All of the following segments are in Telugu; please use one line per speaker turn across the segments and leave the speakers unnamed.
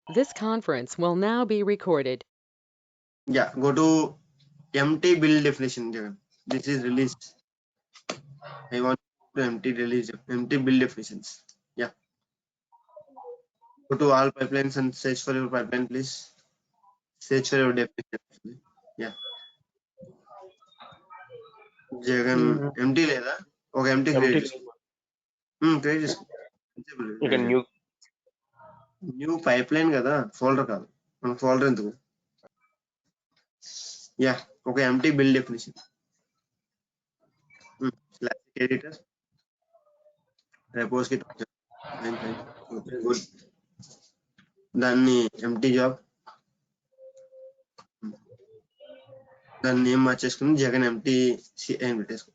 This conference will now be recorded.
Yeah, go to empty build definition. This is release. I want to empty build definitions. Yeah, go to all pipelines and search for your pipeline, please. Search for your definition. Yeah, Jagan empty లేదా ఒక empty create చేసుకో. Create చేసుకో.
ఇక
న్యూ పైప్లైన్ కదా, ఫోల్డర్ కాదు. మన ఫోల్డర్ ఎందుకు? యా, ఒక ఎంటీ బిల్డ్ డెఫినిషన్. ఎడిటర్ రెపోస్ కి గుడ్. దాన్ని ఎంటీ జాబ్, దాన్ని నేమ్ మార్చేసుకుని జగన్ ఎంటీ అని పెట్టేసుకో.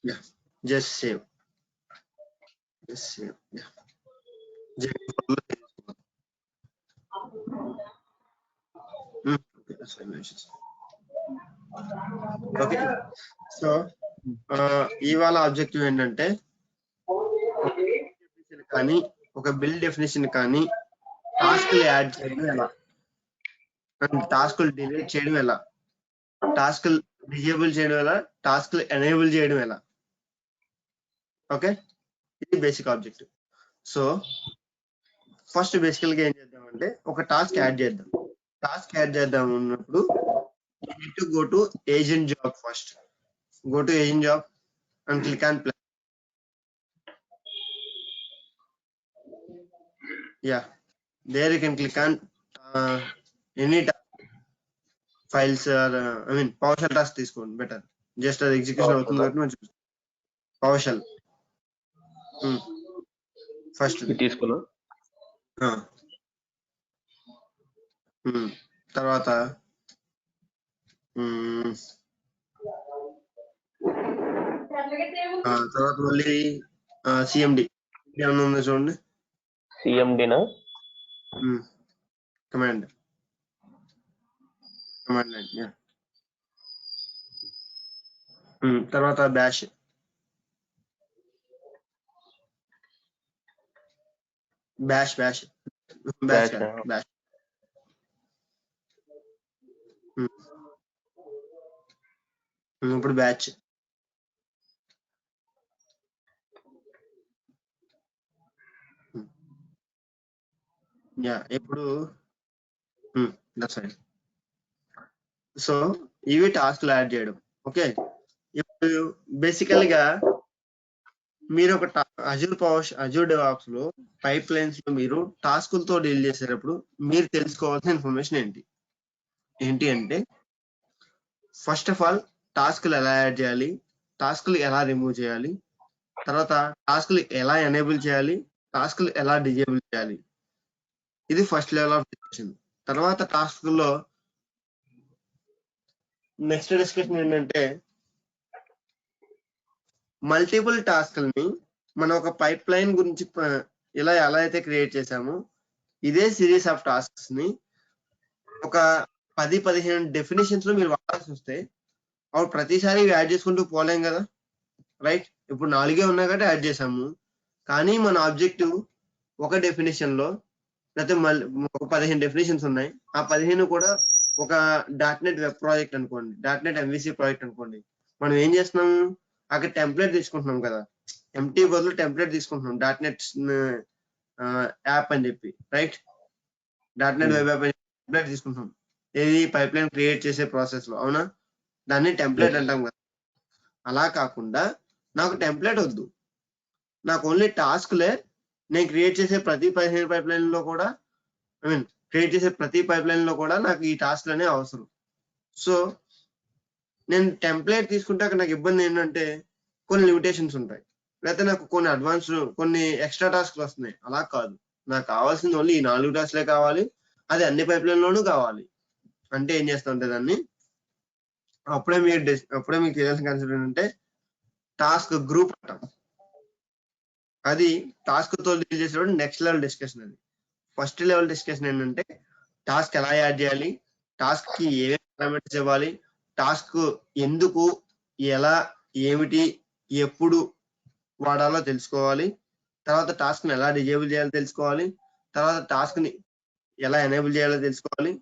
Yeah, just save. Yeah, okay. So ఇవాళ ఆబ్జెక్టివ్ ఏంటంటే, కానీ ఒక బిల్డ్ డెఫినేషన్ కానీ టాస్క్లు యాడ్ చేయడం ఎలా, టాస్క్లు డిలీట్ చేయడం ఎలా, టాస్క్లు డిజేబుల్ చేయడం ఎలా, టాస్క్లు ఎనేబుల్ చేయడం ఎలా. ఓకే, ఇది బేసిక్ ఆబ్జెక్టివ్. సో ఫస్ట్ బేసికల్ గా ఏం చేద్దామంటే, ఒక టాస్క్ యాడ్ చేద్దాం. టాస్క్ యాడ్ చేద్దాం ఉన్నప్పుడు you need to go to agent job first. Go to agent job and click on play. Yeah, there you can click on any files or PowerShell task తీసుకోండి బెటర్. జస్ట్ అది ఎగ్జిక్యూషన్ అవుతుంది కాబట్టి మనం చూస్తాం. PowerShell ఫస్ట్
తీసుకున్నా.
తర్వాత మళ్ళీ సిఎండి ఏమన్నా ఉందో చూడండి.
సిఎండినా
కమాండ్ లైన్. తర్వాత bash bash bash bash bash ఇప్పుడు బ్యాచ్. ఇప్పుడు సో ఇవి టాస్క్లు యాడ్ చేయడం. ఓకే, ఇప్పుడు బేసికల్ గా మీరు ఒక అజూర్ డెవాప్స్ లో పైప్ లైన్స్ లో మీరు టాస్కులతో డీల్ చేసేటప్పుడు మీరు తెలుసుకోవాల్సిన ఇన్ఫర్మేషన్ ఏంటి అంటే, ఫస్ట్ ఆఫ్ ఆల్ టాస్క్లు ఎలా యాడ్ చేయాలి, టాస్క్లు ఎలా రిమూవ్ చేయాలి, తర్వాత టాస్క్లు ఎలా ఎనేబుల్ చేయాలి, టాస్క్లు ఎలా డిజేబుల్ చేయాలి. ఇది ఫస్ట్ లెవెల్ ఆఫ్ డిస్కషన్. తర్వాత టాస్క్లో నెక్స్ట్ డిస్కషన్ ఏంటంటే, మల్టిపుల్ టాస్క్లని మనం ఒక పైప్ లైన్ గురించి ఎలా అయితే క్రియేట్ చేసామో, ఇదే సిరీస్ ఆఫ్ టాస్క్స్ ని ఒక 10-15 డెఫినేషన్స్ లో మీరు వాడాల్సి వస్తే, అప్పుడు ప్రతిసారి యాడ్ చేసుకుంటూ పోలేం కదా, రైట్? ఇప్పుడు 4 ఉన్నాయి కాబట్టి యాడ్ చేసాము, కానీ మన ఆబ్జెక్టివ్ ఒక డెఫినేషన్ లో లేకపోతే ఒక 15 డెఫినేషన్స్ ఉన్నాయి. ఆ 15 కూడా ఒక .NET వెబ్ ప్రాజెక్ట్ అనుకోండి, .NET MVC ప్రాజెక్ట్ అనుకోండి. మనం ఏం చేస్తున్నాము, అక్కడ టెంప్లెట్ తీసుకుంటున్నాం కదా, ఎంటీ బదులు టెంప్లెట్ తీసుకుంటున్నాం, .NET యాప్ అని చెప్పి, right? .NET web app template తీసుకుంటున్నాం. ఏది పైప్ లైన్ క్రియేట్ చేసే ప్రాసెస్ లో, అవునా? దాన్ని టెంప్లెట్ అంటాం కదా. అలా కాకుండా నాకు టెంప్లెట్ వద్దు, నాకు ఓన్లీ టాస్క్లే. నేను క్రియేట్ చేసే ప్రతి 15 పైప్ లైన్ లో కూడా నాకు ఈ టాస్క్లనే అవసరం. సో నేను టెంప్లెట్ తీసుకుంటే నాకు ఇబ్బంది ఏంటంటే, కొన్ని లిమిటేషన్స్ ఉంటాయి, లేకపోతే నాకు కొన్ని ఎక్స్ట్రా టాస్క్లు వస్తున్నాయి. అలా కాదు, నాకు కావాల్సింది ఓన్లీ ఈ 4 టాస్క్లే కావాలి, అది అన్ని పైప్ లైన్ లోనూ కావాలి. అంటే ఏం చేస్తుంటే దాన్ని అప్పుడే మీకు తెలియాల్సిన కాన్సెప్ట్ ఏంటంటే, టాస్క్ గ్రూప్ అంటాం. అది టాస్క్ తో డీల్ చేసేటప్పుడు నెక్స్ట్ లెవెల్ డిస్కషన్. అది ఫస్ట్ లెవెల్ డిస్కషన్ ఏంటంటే, టాస్క్ ఎలా యాడ్ చేయాలి, టాస్క్ కి ఏమేమి పారామీటర్స్ ఇవ్వాలి, టాస్క్ ఎందుకు, ఎలా ఏమిటి, ఎప్పుడు వాడాలో తెలుసుకోవాలి. తర్వాత టాస్క్ ని ఎలా డిజేబుల్ చేయాలో తెలుసుకోవాలి. తర్వాత టాస్క్ ని ఎలా ఎనేబుల్ చేయాలో తెలుసుకోవాలి.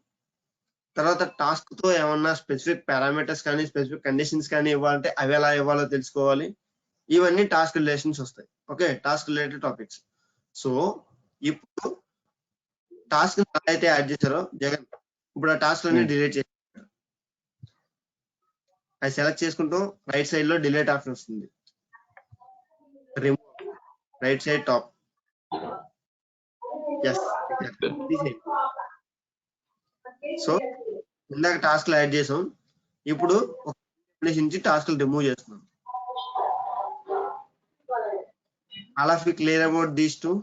తర్వాత టాస్క్ తో ఏమన్నా స్పెసిఫిక్ పారామీటర్స్ కానీ స్పెసిఫిక్ కండిషన్స్ కానీ ఇవ్వాలంటే అవి ఎలా ఇవ్వాలో తెలుసుకోవాలి. ఇవన్నీ టాస్క్ రిలేషన్స్ వస్తాయి. Okay, task related topics. So ఇప్పుడు టాస్క్ ఎలా అయితే యాడ్ చేశారో జగన్ ఇప్పుడు ఆ టాస్క్ అన్ని డిలీట్ చేసి అది సెలెక్ట్ చేసుకుంటాం. రైట్ సైడ్ లో డిలీట్ ఆప్షన్ వస్తుంది. Remove right side top. Yes, so ఇందాక టాస్క్ యాడ్ చేసాం. ఇప్పుడు ఒక నుంచి టాస్క్ రిమూవ్ చేస్తున్నాం. All of you clear about these two?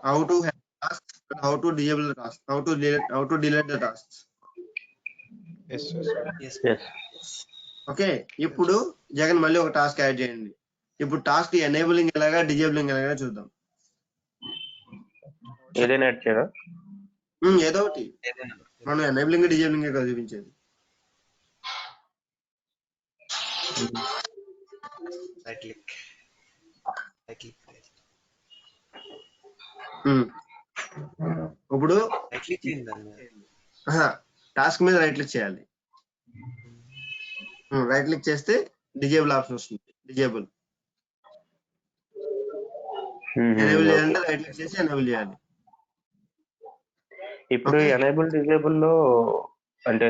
How to have tasks and how to disable the tasks, how to delete the tasks. Okay, ఇప్పుడు జగన్ మళ్ళీ ఒక టాస్క్ యాడ్ చేయండి. ఇప్పుడు టాస్క్ ఎనేబులింగ్ ఎలాగా డిజేబులింగ్ ఎలాగా చూద్దాం.
ఏదైనా యాడ్ చేయరా?
ఏదో ఒకటి, మనం ఎనేబులింగ్ డిజేబులింగ్ కదా చూపించేది. ఇప్పుడు టాస్క్ మీద రైట్ క్లిక్ చేయాలి. రైట్ క్లిక్ చేస్తే డిజేబుల్ ఆప్షన్ వస్తుంది. డిజేబుల్ ఎనేబుల్ చేయాలంటే రైట్ క్లిక్ చేసి ఎనేబుల్ చేయాలి.
ఇప్పుడు ఎనేబుల్ డిజేబుల్ లో అంటే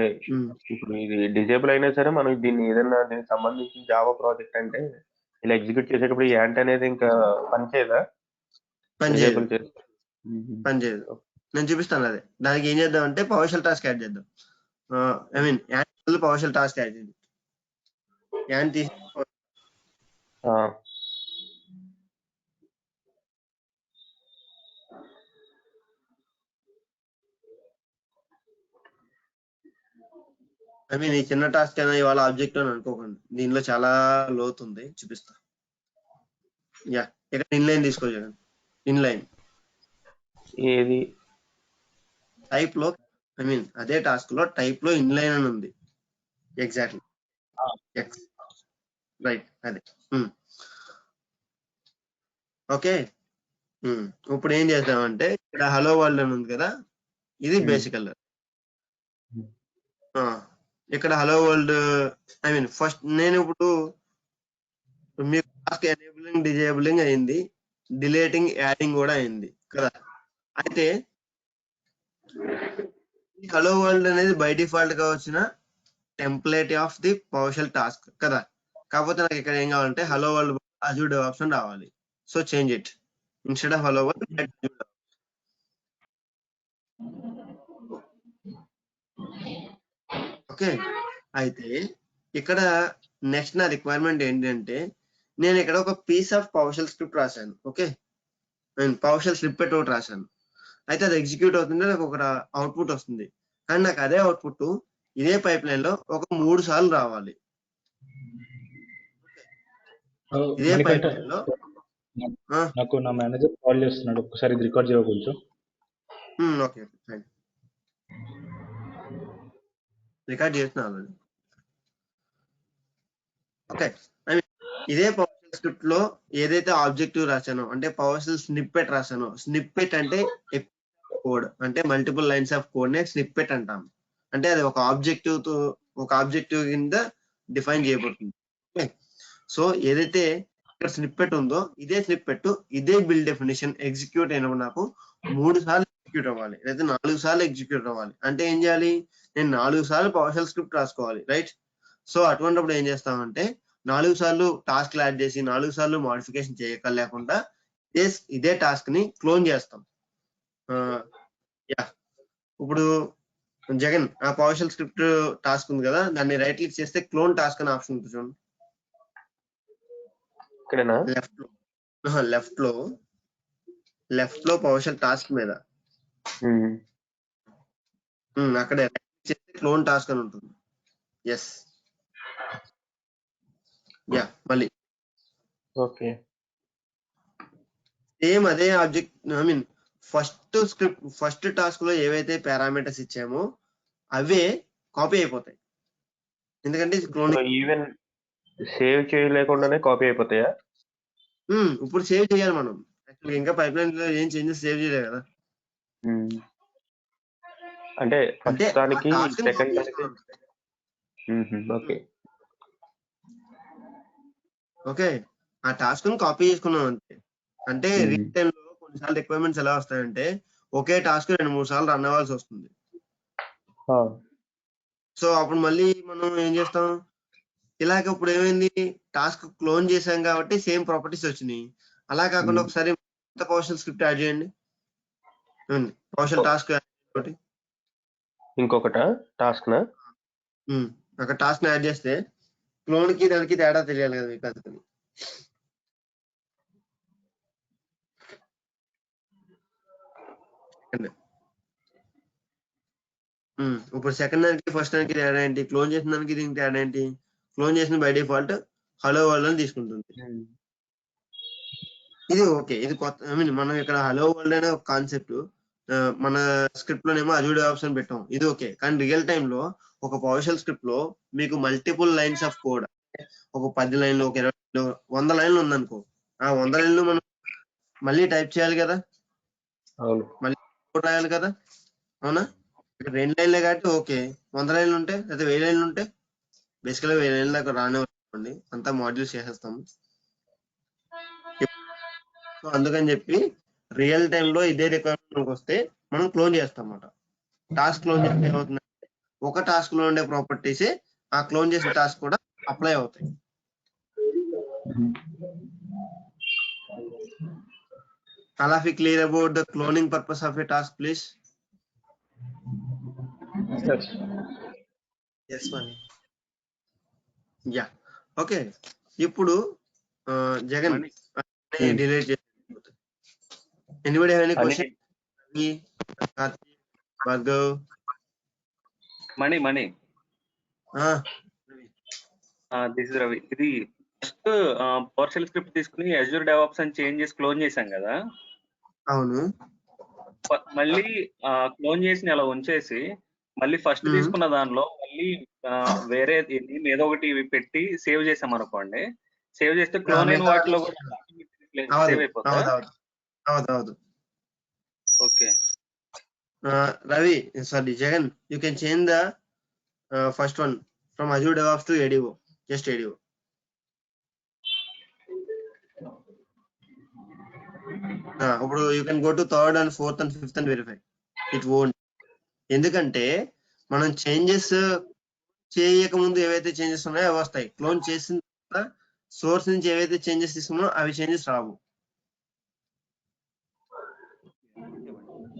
ఇప్పుడు ఇది డిజేబుల్ అయినా సరే మనం దీన్ని ఏదైనా దీనికి సంబంధించిన జావా ప్రాజెక్ట్ అంటే ఇలా ఎగ్జిక్యూట్ చేసేటప్పుడు యాంట్ అనేది ఇంకా పనిచేయదా?
పనిచేయదు. నేను చూపిస్తాను అదే. దానికి ఏం చేద్దాం అంటే పవర్షల్ టాస్క్ యాడ్ చేద్దాం. I mean ant PowerShell task add చేద్దాం. యాంట్ తీసి ఐ మీన్ ఈ చిన్న టాస్క్ అయినా ఇవాళ ఆబ్జెక్ట్ అని అనుకోకండి, దీనిలో చాలా లోతుంది. చూపిస్తా. యా, ఇక్కడ ఇన్లైన్ తీసుకోవచ్చు. ఇన్లైన్
ఏది
టైప్ లో, ఐ మీన్ అదే టాస్క్ లో టైప్ లో ఇన్లైన్ అని ఉంది. ఎగ్జాక్ట్లీ రైట్, అదే. ఓకే, ఇప్పుడు ఏం చేద్దామంటే ఇక్కడ హలో వరల్డ్ అని ఉంది కదా, ఇది బేసిక్ కలర్. ఇక్కడ hello world, I mean first నేను ఇప్పుడు మీకు టాస్క్ ఎనేబులింగ్ డిజేబులింగ్ అయింది, డిలేటింగ్ యాడింగ్ కూడా అయింది కదా. అయితే హలో వరల్డ్ అనేది బై డిఫాల్ట్ గా వచ్చిన template of the PowerShell task కదా. కాకపోతే నాకు ఇక్కడ ఏం కావాలంటే హలో వరల్డ్ అజూర్ డెవాప్స్ అని రావాలి. So change it, instead of hello world. Okay, అయితే ఇక్కడ నెక్స్ట్ నా రిక్వైర్మెంట్ ఏంటంటే నేను ఇక్కడ ఒక పీస్ ఆఫ్ పవర్షల్ స్క్రిప్ట్ రాశాను. ఓకే, నేను పవర్షల్ స్నిప్పెట్ ఒకటి రాశాను. అయితే అది ఎగ్జిక్యూట్ అవుతుంటే నాకు ఒక అవుట్పుట్ వస్తుంది. కానీ నాకు అదే అవుట్పుట్ ఇదే పైప్ లైన్ లో ఒక 3 సార్లు రావాలి. ఇదే పైప్ లైన్ లో
నాకు నా మేనేజర్ కాల్ చేస్తున్నాడు, ఒకసారి ఇది రికార్డ్ చేయవ కొంచెం.
ఓకే, ఫైన్, రికార్డ్ చేస్తున్నాను. ఓకే, ఇదే పవర్షల్ స్క్రిప్ట్ లో ఏదైతే ఆబ్జెక్టివ్ రాశానో అంటే పవర్షల్ స్నిప్పెట్ రాశానో, స్నిప్పెట్ అంటే కోడ్ అంటే మల్టిపుల్ లైన్స్ ఆఫ్ కోడ్ నే స్నిప్పెట్ అంటాం. అంటే అది ఒక ఆబ్జెక్టివ్ కింద డిఫైన్ చేయబడుతుంది. ఓకే, సో ఏదైతే ఇక్కడ స్నిప్పెట్ ఉందో ఇదే స్నిప్పెట్ ఇదే బిల్డ్ డెఫినేషన్ ఎగ్జిక్యూట్ అయినప్పుడు నాకు 3 సార్లు ఎగ్జిక్యూట్ అవ్వాలి, లేదా 4 సార్లు ఎగ్జిక్యూట్ అవ్వాలి. అంటే ఏం చేయాలి, నేను 4 సార్లు పవర్షల్ స్క్రిప్ట్ రాసుకోవాలి, రైట్. సో అటువంటిప్పుడు ఏం చేస్తామంటే 4 సార్లు టాస్క్ యాడ్ చేసి 4 సార్లు మోడిఫికేషన్ చేయక లేకుండా ఇదే టాస్క్ ని క్లోన్ చేస్తాం. యా, ఇప్పుడు జగన్ ఆ పవర్షల్ స్క్రిప్ట్ టాస్క్ ఉంది కదా, దాన్ని రైట్ క్లిక్ చేస్తే క్లోన్ టాస్క్ అనే ఆప్షన్ ఉంటుంది చూడండి. లెఫ్ట్ లో పవర్షల్ టాస్క్ మీద అక్కడే రైట్ క్లిక్ చేస్తే క్లోన్ టాస్క్ అని ఉంటుంది. ఎస్, యా, మళ్ళీ
ఓకే,
సేమ్ అదే object, I mean first task లో ఏవైతే పారామీటర్స్ ఇచ్చామో అవే కాపీ అయిపోతాయి, ఎందుకంటే
ఈవెన్ సేవ్ చేయలేకుండానే కాపీ అయిపోతాయా?
ఇప్పుడు సేవ్ చేయాలి మనం. యాక్చువల్గా ఇంకా పైప్ లైన్ లో ఏం చేంజెస్ సేవ్ చేయలేదు కదా.
అంటే
అంటే
ఫస్ట్ దానికి సెకండ్ దానికి ఓకే.
ఓకే, ఆ టాస్క్ ని కాపీ చేసుకున్నాం అంతే. అంటే రియల్ టైమ్ లో కొన్నిసార్లు రిక్వైర్మెంట్స్ ఎలా వస్తాయంటే ఒకే టాస్క్ 2-3 సార్లు రన్ అవ్వాల్సి వస్తుంది. సో అప్పుడు మళ్ళీ మనం ఏం చేస్తాం, ఇలాగ ఇప్పుడు ఏమైంది, టాస్క్ క్లోన్ చేసాం కాబట్టి సేమ్ ప్రాపర్టీస్ వచ్చినాయి. అలా కాకుండా ఒకసారి పవర్షల్ స్క్రిప్ట్ యాడ్ చేయండి, పవర్షల్ టాస్క్ ఒకటి
ఇంకొకట టాస్క్ నా
ఒక టాస్క్ యాడ్ చేస్తే క్లోన్ కి దానికి తేడా తెలియాలి కదా మీకు. అందుకని ఇప్పుడు సెకండ్ దానికి ఫస్ట్ దానికి తేడా ఏంటి, క్లోన్ చేసిన దానికి దీనికి తేడా ఏంటి, క్లోన్ చేసిన బై డిఫాల్ట్ హలో వరల్డ్ అని తీసుకుంటుంది. ఇది ఓకే, ఇది కొత్త. ఐ మీన్ మనం ఇక్కడ హలో వరల్డ్ అనే ఒక కాన్సెప్ట్ మన స్క్రిప్ట్ లోనేమో అజూడ్ ఆప్షన్ పెట్టాం, ఇది ఓకే. కానీ రియల్ టైమ్ లో ఒక పవర్షల్ స్క్రిప్ట్ లో మీకు మల్టిపుల్ లైన్స్ ఆఫ్ కోడ్, ఒక 10 లైన్లు, ఒక 20 లైన్లు, 100 లైన్లు ఉందనుకో, ఆ 100 లైన్లు మనం మళ్ళీ టైప్ చేయాలి కదా, మళ్ళీ కోడ్ రాయాలి కదా, అవునా? ఇక్కడ 2 లైన్లే కాబట్టి ఓకే. 100 లైన్లు ఉంటే లేదా 1000 లైన్లు ఉంటే బేసికల్గా 1000 లైన్లు దాకా రానివ్వండి, అంతా మాడ్యూల్స్ చేసేస్తాము. సో అందుకని చెప్పి రియల్ టైమ్ లో ఇదే రిక్వైర్మెంట్ వస్తే మనం క్లోన్ చేస్తాం అన్నమాట. టాస్క్ క్లోన్ చేస్తే ఏమవుతుందంటే ఒక టాస్క్ లో ఉండే ప్రాపర్టీస్ ఆ క్లోన్ చేసిన టాస్క్ కూడా అప్లై అవుతాయి. Alafi clear about the cloning purpose of a task, please? Yes, Mani. Yeah. Okay. ఇప్పుడు జగన్ డిలీట్ చేసి, anybody have any question? Karthik, Bhargav,
Mani this is Ravi. ఇది ఫస్ట్ పవర్షల్ స్క్రిప్ట్ తీసుకుని అజూర్ డెవాప్స్ అని చేంజ్ చేసి క్లోన్ చేశాం కదా.
అవును.
మళ్ళీ క్లోన్ చేసి అలా ఉంచేసి మళ్ళీ ఫస్ట్ తీసుకున్న దానిలో మళ్ళీ వేరే ఏదో ఒకటి పెట్టి సేవ్ చేసాం అనుకోండి. సేవ్ చేస్తే క్లోన్ అయిన వాటిలో కూడా సేవ్ అయిపోతుంది. Okay
Ravi, sorry Jagan, you can change the first one from Azure DevOps to ADO, just ADO. ఇప్పుడు you can go to third and fourth and fifth and verify. It won't. ఎందుకంటే మనం చేంజెస్ చేయక ముందు ఏవైతే చేంజెస్ ఉన్నాయో అవి వస్తాయి, క్లోన్ చేసిన తర్వాత సోర్స్ నుంచి ఏవైతే చేంజెస్ తీసుకున్నామో అవి చేంజెస్ రావు.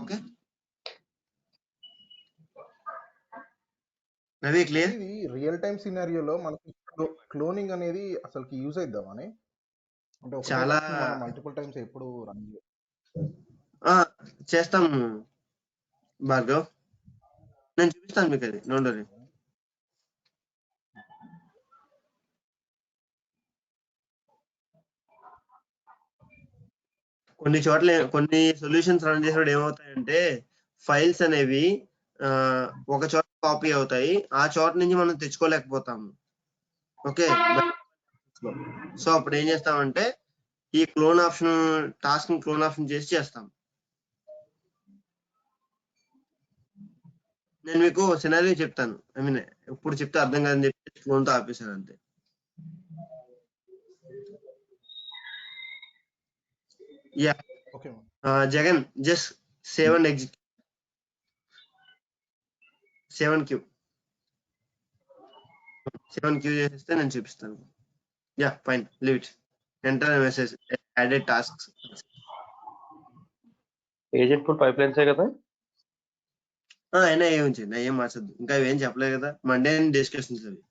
Okay Ravi, clear?
ఇది రియల్ టైమ్ సినారియోలో మనకి క్లోనింగ్ అనేది అసలు యూజ్ అయిద్దామని, అంటే
చాలా
మల్టిపుల్ టైమ్స్ ఎప్పుడు రన్
చేస్తాం భార్గవ్, నేను చూపిస్తాను మీకు అది, డోంట్ వరీ. కొన్ని చోట్ల కొన్ని సొల్యూషన్స్ రన్ చేసినప్పుడు ఏమవుతాయంటే ఫైల్స్ అనేవి ఒక చోట కాపీ అవుతాయి, ఆ చోట నుంచి మనం తెచ్చుకోలేకపోతాము. ఓకే, సో అప్పుడు ఏం చేస్తామంటే ఈ clone option, task clone option చేసి చేస్తాం. నేను మీకు సినారియో చెప్తాను, ఐ మీన్ ఇప్పుడు చెప్తే అర్థం కాదని చెప్పి క్లోన్ తో ఆపేసాను అంతే. Yeah Jagan, just save and exit 7Q చేసేస్తే నేను చూపిస్తాను. Yeah fine, leave it. Enter message added tasks.
Agent pool pipe లైన్సే కదా?
అయినా ఏం ఉంచండి, ఏం మార్చద్దు, ఇంకా ఏం చెప్పలేదు కదా. మండే డిస్కషన్స్ అవి,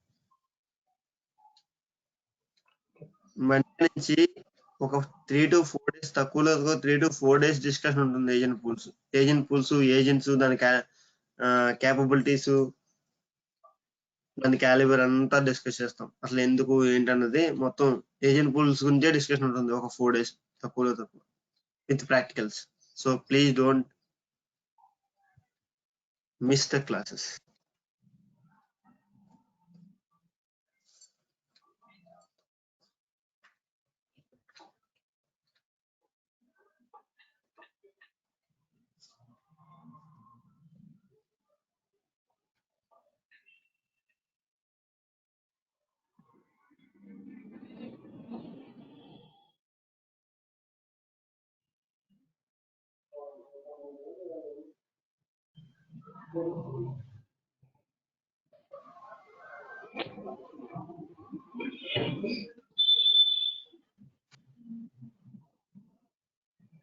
మండే నుంచి ఒక 3 to 4 days, తక్కువలో 3 to 4 days డిస్కషన్ ఉంటుంది. ఏజెంట్ పూల్స్, ఏజెంట్స్, దాని క్యాపబిలిటీస్, దాని క్యాలిబర్ అంతా డిస్కస్ చేస్తాం. అసలు ఎందుకు ఏంటన్నది మొత్తం ఏజెంట్ పూల్స్ గురించే డిస్కషన్ ఉంటుంది ఒక 4 days, తక్కువలో తక్కువ, with practicals. So please don't miss the classes.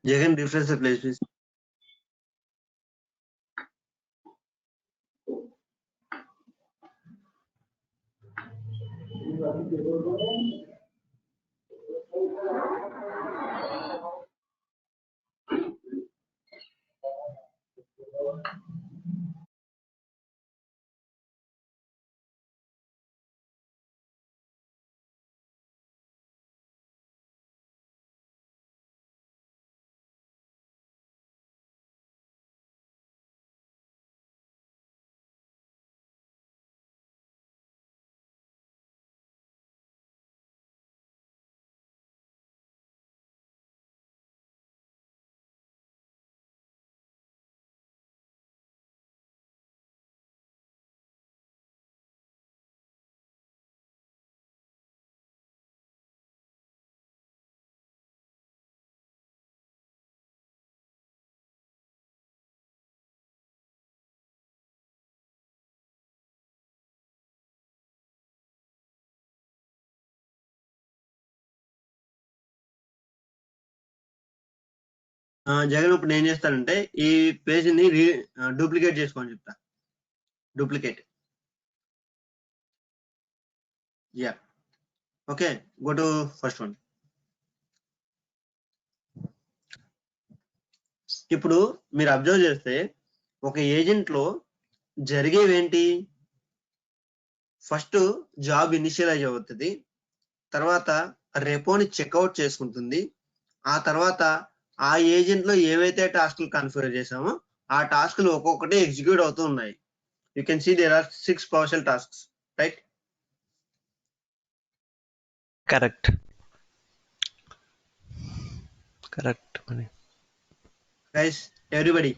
Jagan, refresh the place, please. Jagan ఇప్పుడు ఏం చేస్తానంటే ఈ పేజ్ ని డూప్లికేట్ చేసుకోని చెప్తా. Duplicate. Yeah, okay, go to first one. ఇప్పుడు మీరు అబ్జర్వ్ చేస్తే ఒక ఏజెంట్ లో జరిగేవేంటి? ఫస్ట్ జాబ్ ఇనిషియలైజ్ అవుతుంది, తర్వాత రెపోని చెక్అవుట్ చేసుకుంటుంది, ఆ తర్వాత ఆ ఏజెంట్ లో ఏవైతే టాస్క్లు కన్ఫిగర్ చేసామో ఆ టాస్క్లు ఒక్కొక్కటి ఎగ్జిక్యూట్ అవుతూ ఉన్నాయి. You can see there are 6 PowerShell tasks, right?
Correct.
Guys, everybody,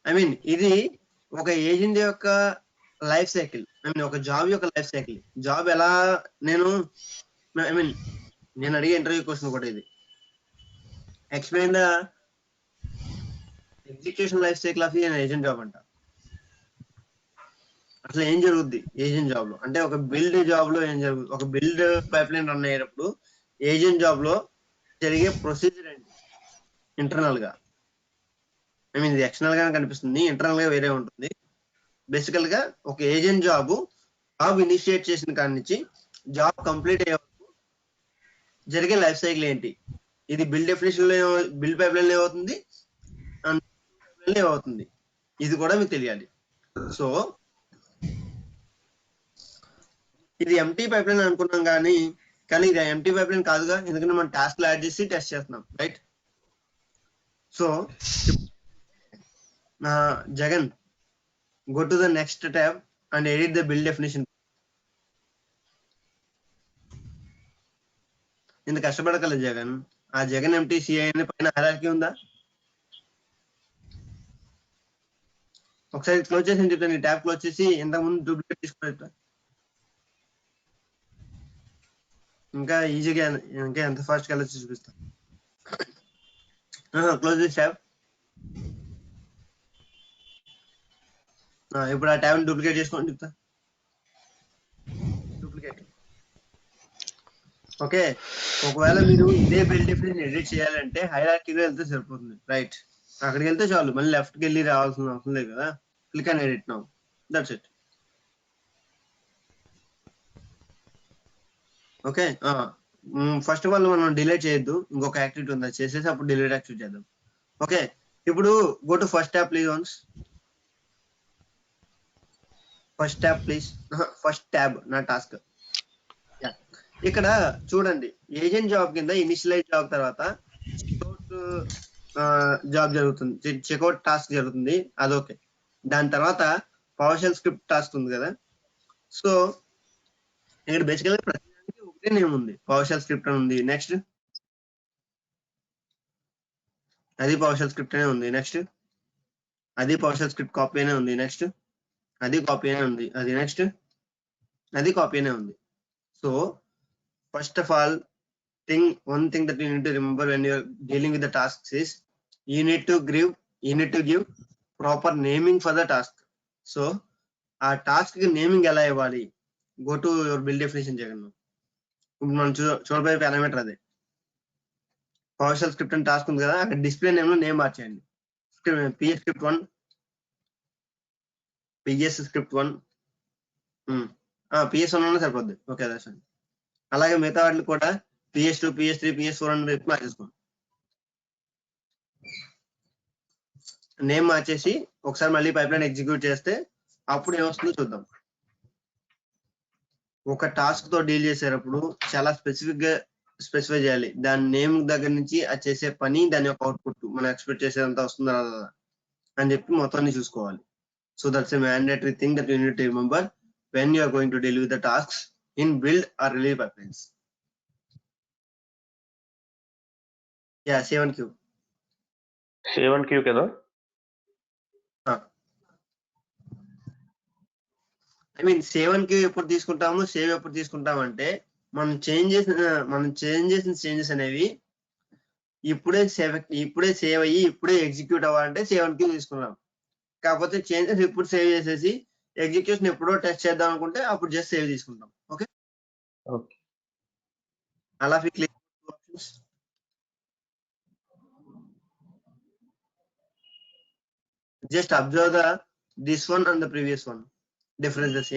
I mean ఇది ఒక ఏజెంట్ యొక్క లైఫ్ సైకిల్, ఐ మీన్ ఒక జాబ్ యొక్క లైఫ్ సైకిల్. జాబ్ ఎలా నేను అడిగే ఇంటర్వ్యూ క్వశ్చన్ కూడా ఇది. Explain the execution life cycle of agent job అంట. అసలు ఏం జరుగుద్ది ఏజెంట్ జాబ్ లో అంటే ఒక బిల్డ్ జాబ్ లో ఏం జరుగుతుంది? ఒక బిల్డ్ పైప్ లైన్ రన్ అయ్యేటప్పుడు ఏజెంట్ జాబ్ లో జరిగే ప్రొసీజర్ ఏంటి? ఇంటర్నల్ గా, ఐ మీన్ ఇది ఎక్స్టర్నల్ గా కనిపిస్తుంది, ఇంటర్నల్ గా వేరే ఉంటుంది. బేసికల్ గా ఒక ఏజెంట్ జాబ్ ఇనిషియేట్ చేసిన కాడి నుంచి జాబ్ కంప్లీట్ అయ్యే వరకు జరిగే లైఫ్ సైకిల్ ఏంటి? ఇది బిల్డ్ డెఫినేషన్ లో బిల్డ్ పైప్ లైన్ ఏమవుతుంది, ఏమవుతుంది, ఇది కూడా మీకు తెలియాలి. సో ఇది ఎంటీ పైప్ లైన్ అనుకున్నాం కానీ ఇది ఎంటీ పైప్ లైన్ కాదుగా, ఎందుకంటే మనం టాస్క్ యాడ్ చేసి టెస్ట్ చేస్తున్నాం, right? So Jagan, go to the next tab and edit the build definition. ఇంత కష్టపడగలదు జగన్. ఆ జగన్ MTCI అనే పైన హైరార్కీ ఉందా? ఒకసారి క్లోజ్ చేసి చెప్తాను, ఈ ట్యాబ్ క్లోజ్ చేసి ఇంతకుముందు డూప్లికేట్ తీసుకుని ఇంకా ఈజీగా ఇంకా ఎంత ఫాస్ట్ గా వెళ్ళొచ్చు చూపిస్తాను. Close this tab. ఇప్పుడు ఆ ట్యాబ్ డూప్లికేట్ చేసుకోండి చెప్తా. డూప్లికేట్. ఓకే, ఒకవేళ మీరు ఇదే బిల్డ్ డెఫినేషన్ ఎడిట్ చేయాలంటే హైరార్కీలో వెళ్తే సరిపోతుంది, రైట్? అక్కడికి వెళ్తే చాలు, మళ్ళీ లెఫ్ట్కి వెళ్ళి రావాల్సిన అవసరం లేదు కదా. Click and edit now, that's it. Okay, first of all మనం డిలీట్ చేయొద్దు, ఇంకొక యాక్టివిటీ ఉంది, అది చేసేసి అప్పుడు డిలీట్ యాక్టివిటీ చేద్దాం. ఓకే, ఇప్పుడు go to first tab please once. First tab please, first tab నా టాస్క్. ఇక్కడ చూడండి, ఏజెంట్ జాబ్ కింద ఇనిషియలైజ్ జాబ్ తర్వాత చెక్అవుట్ జాబ్ జరుగుతుంది, చెక్అవుట్ టాస్క్ జరుగుతుంది, అదొకే. దాని తర్వాత పవర్షెల్ స్క్రిప్ట్ టాస్క్ ఉంది కదా. సో ఇక్కడ బేసికల్గా ప్రతిదానికి ఒకటే నేమ్ ఉంది, పవర్షెల్ స్క్రిప్ట్ అని ఉంది. నెక్స్ట్ అది పవర్షెల్ స్క్రిప్ట్ అనే ఉంది. నెక్స్ట్ అది పవర్షెల్ స్క్రిప్ట్ కాపీ అనే ఉంది. నెక్స్ట్ అది కాపీ అనే ఉంది. అది నెక్స్ట్ అది కాపీ అనే ఉంది. So first of all, one thing that you need to remember when you are dealing with the tasks is you need to give proper naming for the task. So ఆ టాస్క్ కి నేమింగ్ ఎలా ఇవ్వాలి? Go to your build definition Jagan. ఇప్పుడు మనం చూడబోయే పారామీటర్ అదే. పవర్ షెల్ స్క్రిప్ట్ అని టాస్క్ ఉంది కదా, అక్కడ డిస్ప్లే నేమ్ లో నేమ్ మార్చేయండి. PS script 1, PS script 1, PS1 అన్నా సరిపోద్ది. ఓకే దర్శన్. అలాగే మిగతా వాటిని కూడా PS2, PS3, PS4 అని చెప్పి మార్చేసుకోండి. నేమ్ మార్చేసి ఒకసారి మళ్ళీ పైప్ లైన్ ఎగ్జిక్యూట్ చేస్తే అప్పుడు ఏమొస్తుందో చూద్దాం. ఒక టాస్క్ తో డీల్ చేసేటప్పుడు చాలా స్పెసిఫిక్ గా స్పెసిఫై చేయాలి. దాని నేమ్ దగ్గర నుంచి అది చేసే పని, దాని యొక్క అవుట్పుట్ మనం ఎక్స్పెక్ట్ చేసేదంతా వస్తుందా రాదా అని చెప్పి మొత్తాన్ని చూసుకోవాలి. So that's a mandatory thing that you need to remember when you are going to deal with the tasks in build or release pipelines. Yeah, 7Q.
7Q కదా?
I mean 7Q ఎప్పుడు తీసుకుంటాము, సేవ్ ఎప్పుడు తీసుకుంటామంటే మనం చేంజ్ చేసిన చేంజెస్ అనేవి ఇప్పుడే సేవ్ అయ్యి ఇప్పుడే ఎగ్జిక్యూట్ అవ్వాలంటే 7Q తీసుకున్నాం. కాకపోతే చేంజెస్ ఇప్పుడు సేవ్ చేసేసి ఎగ్జిక్యూషన్ ఎప్పుడో టెస్ట్ చేద్దాం అనుకుంటే అప్పుడు జస్ట్ సేవ్ తీసుకుంటాం. ఓకే, అలా clear options. Just observe this one and the previous one differences.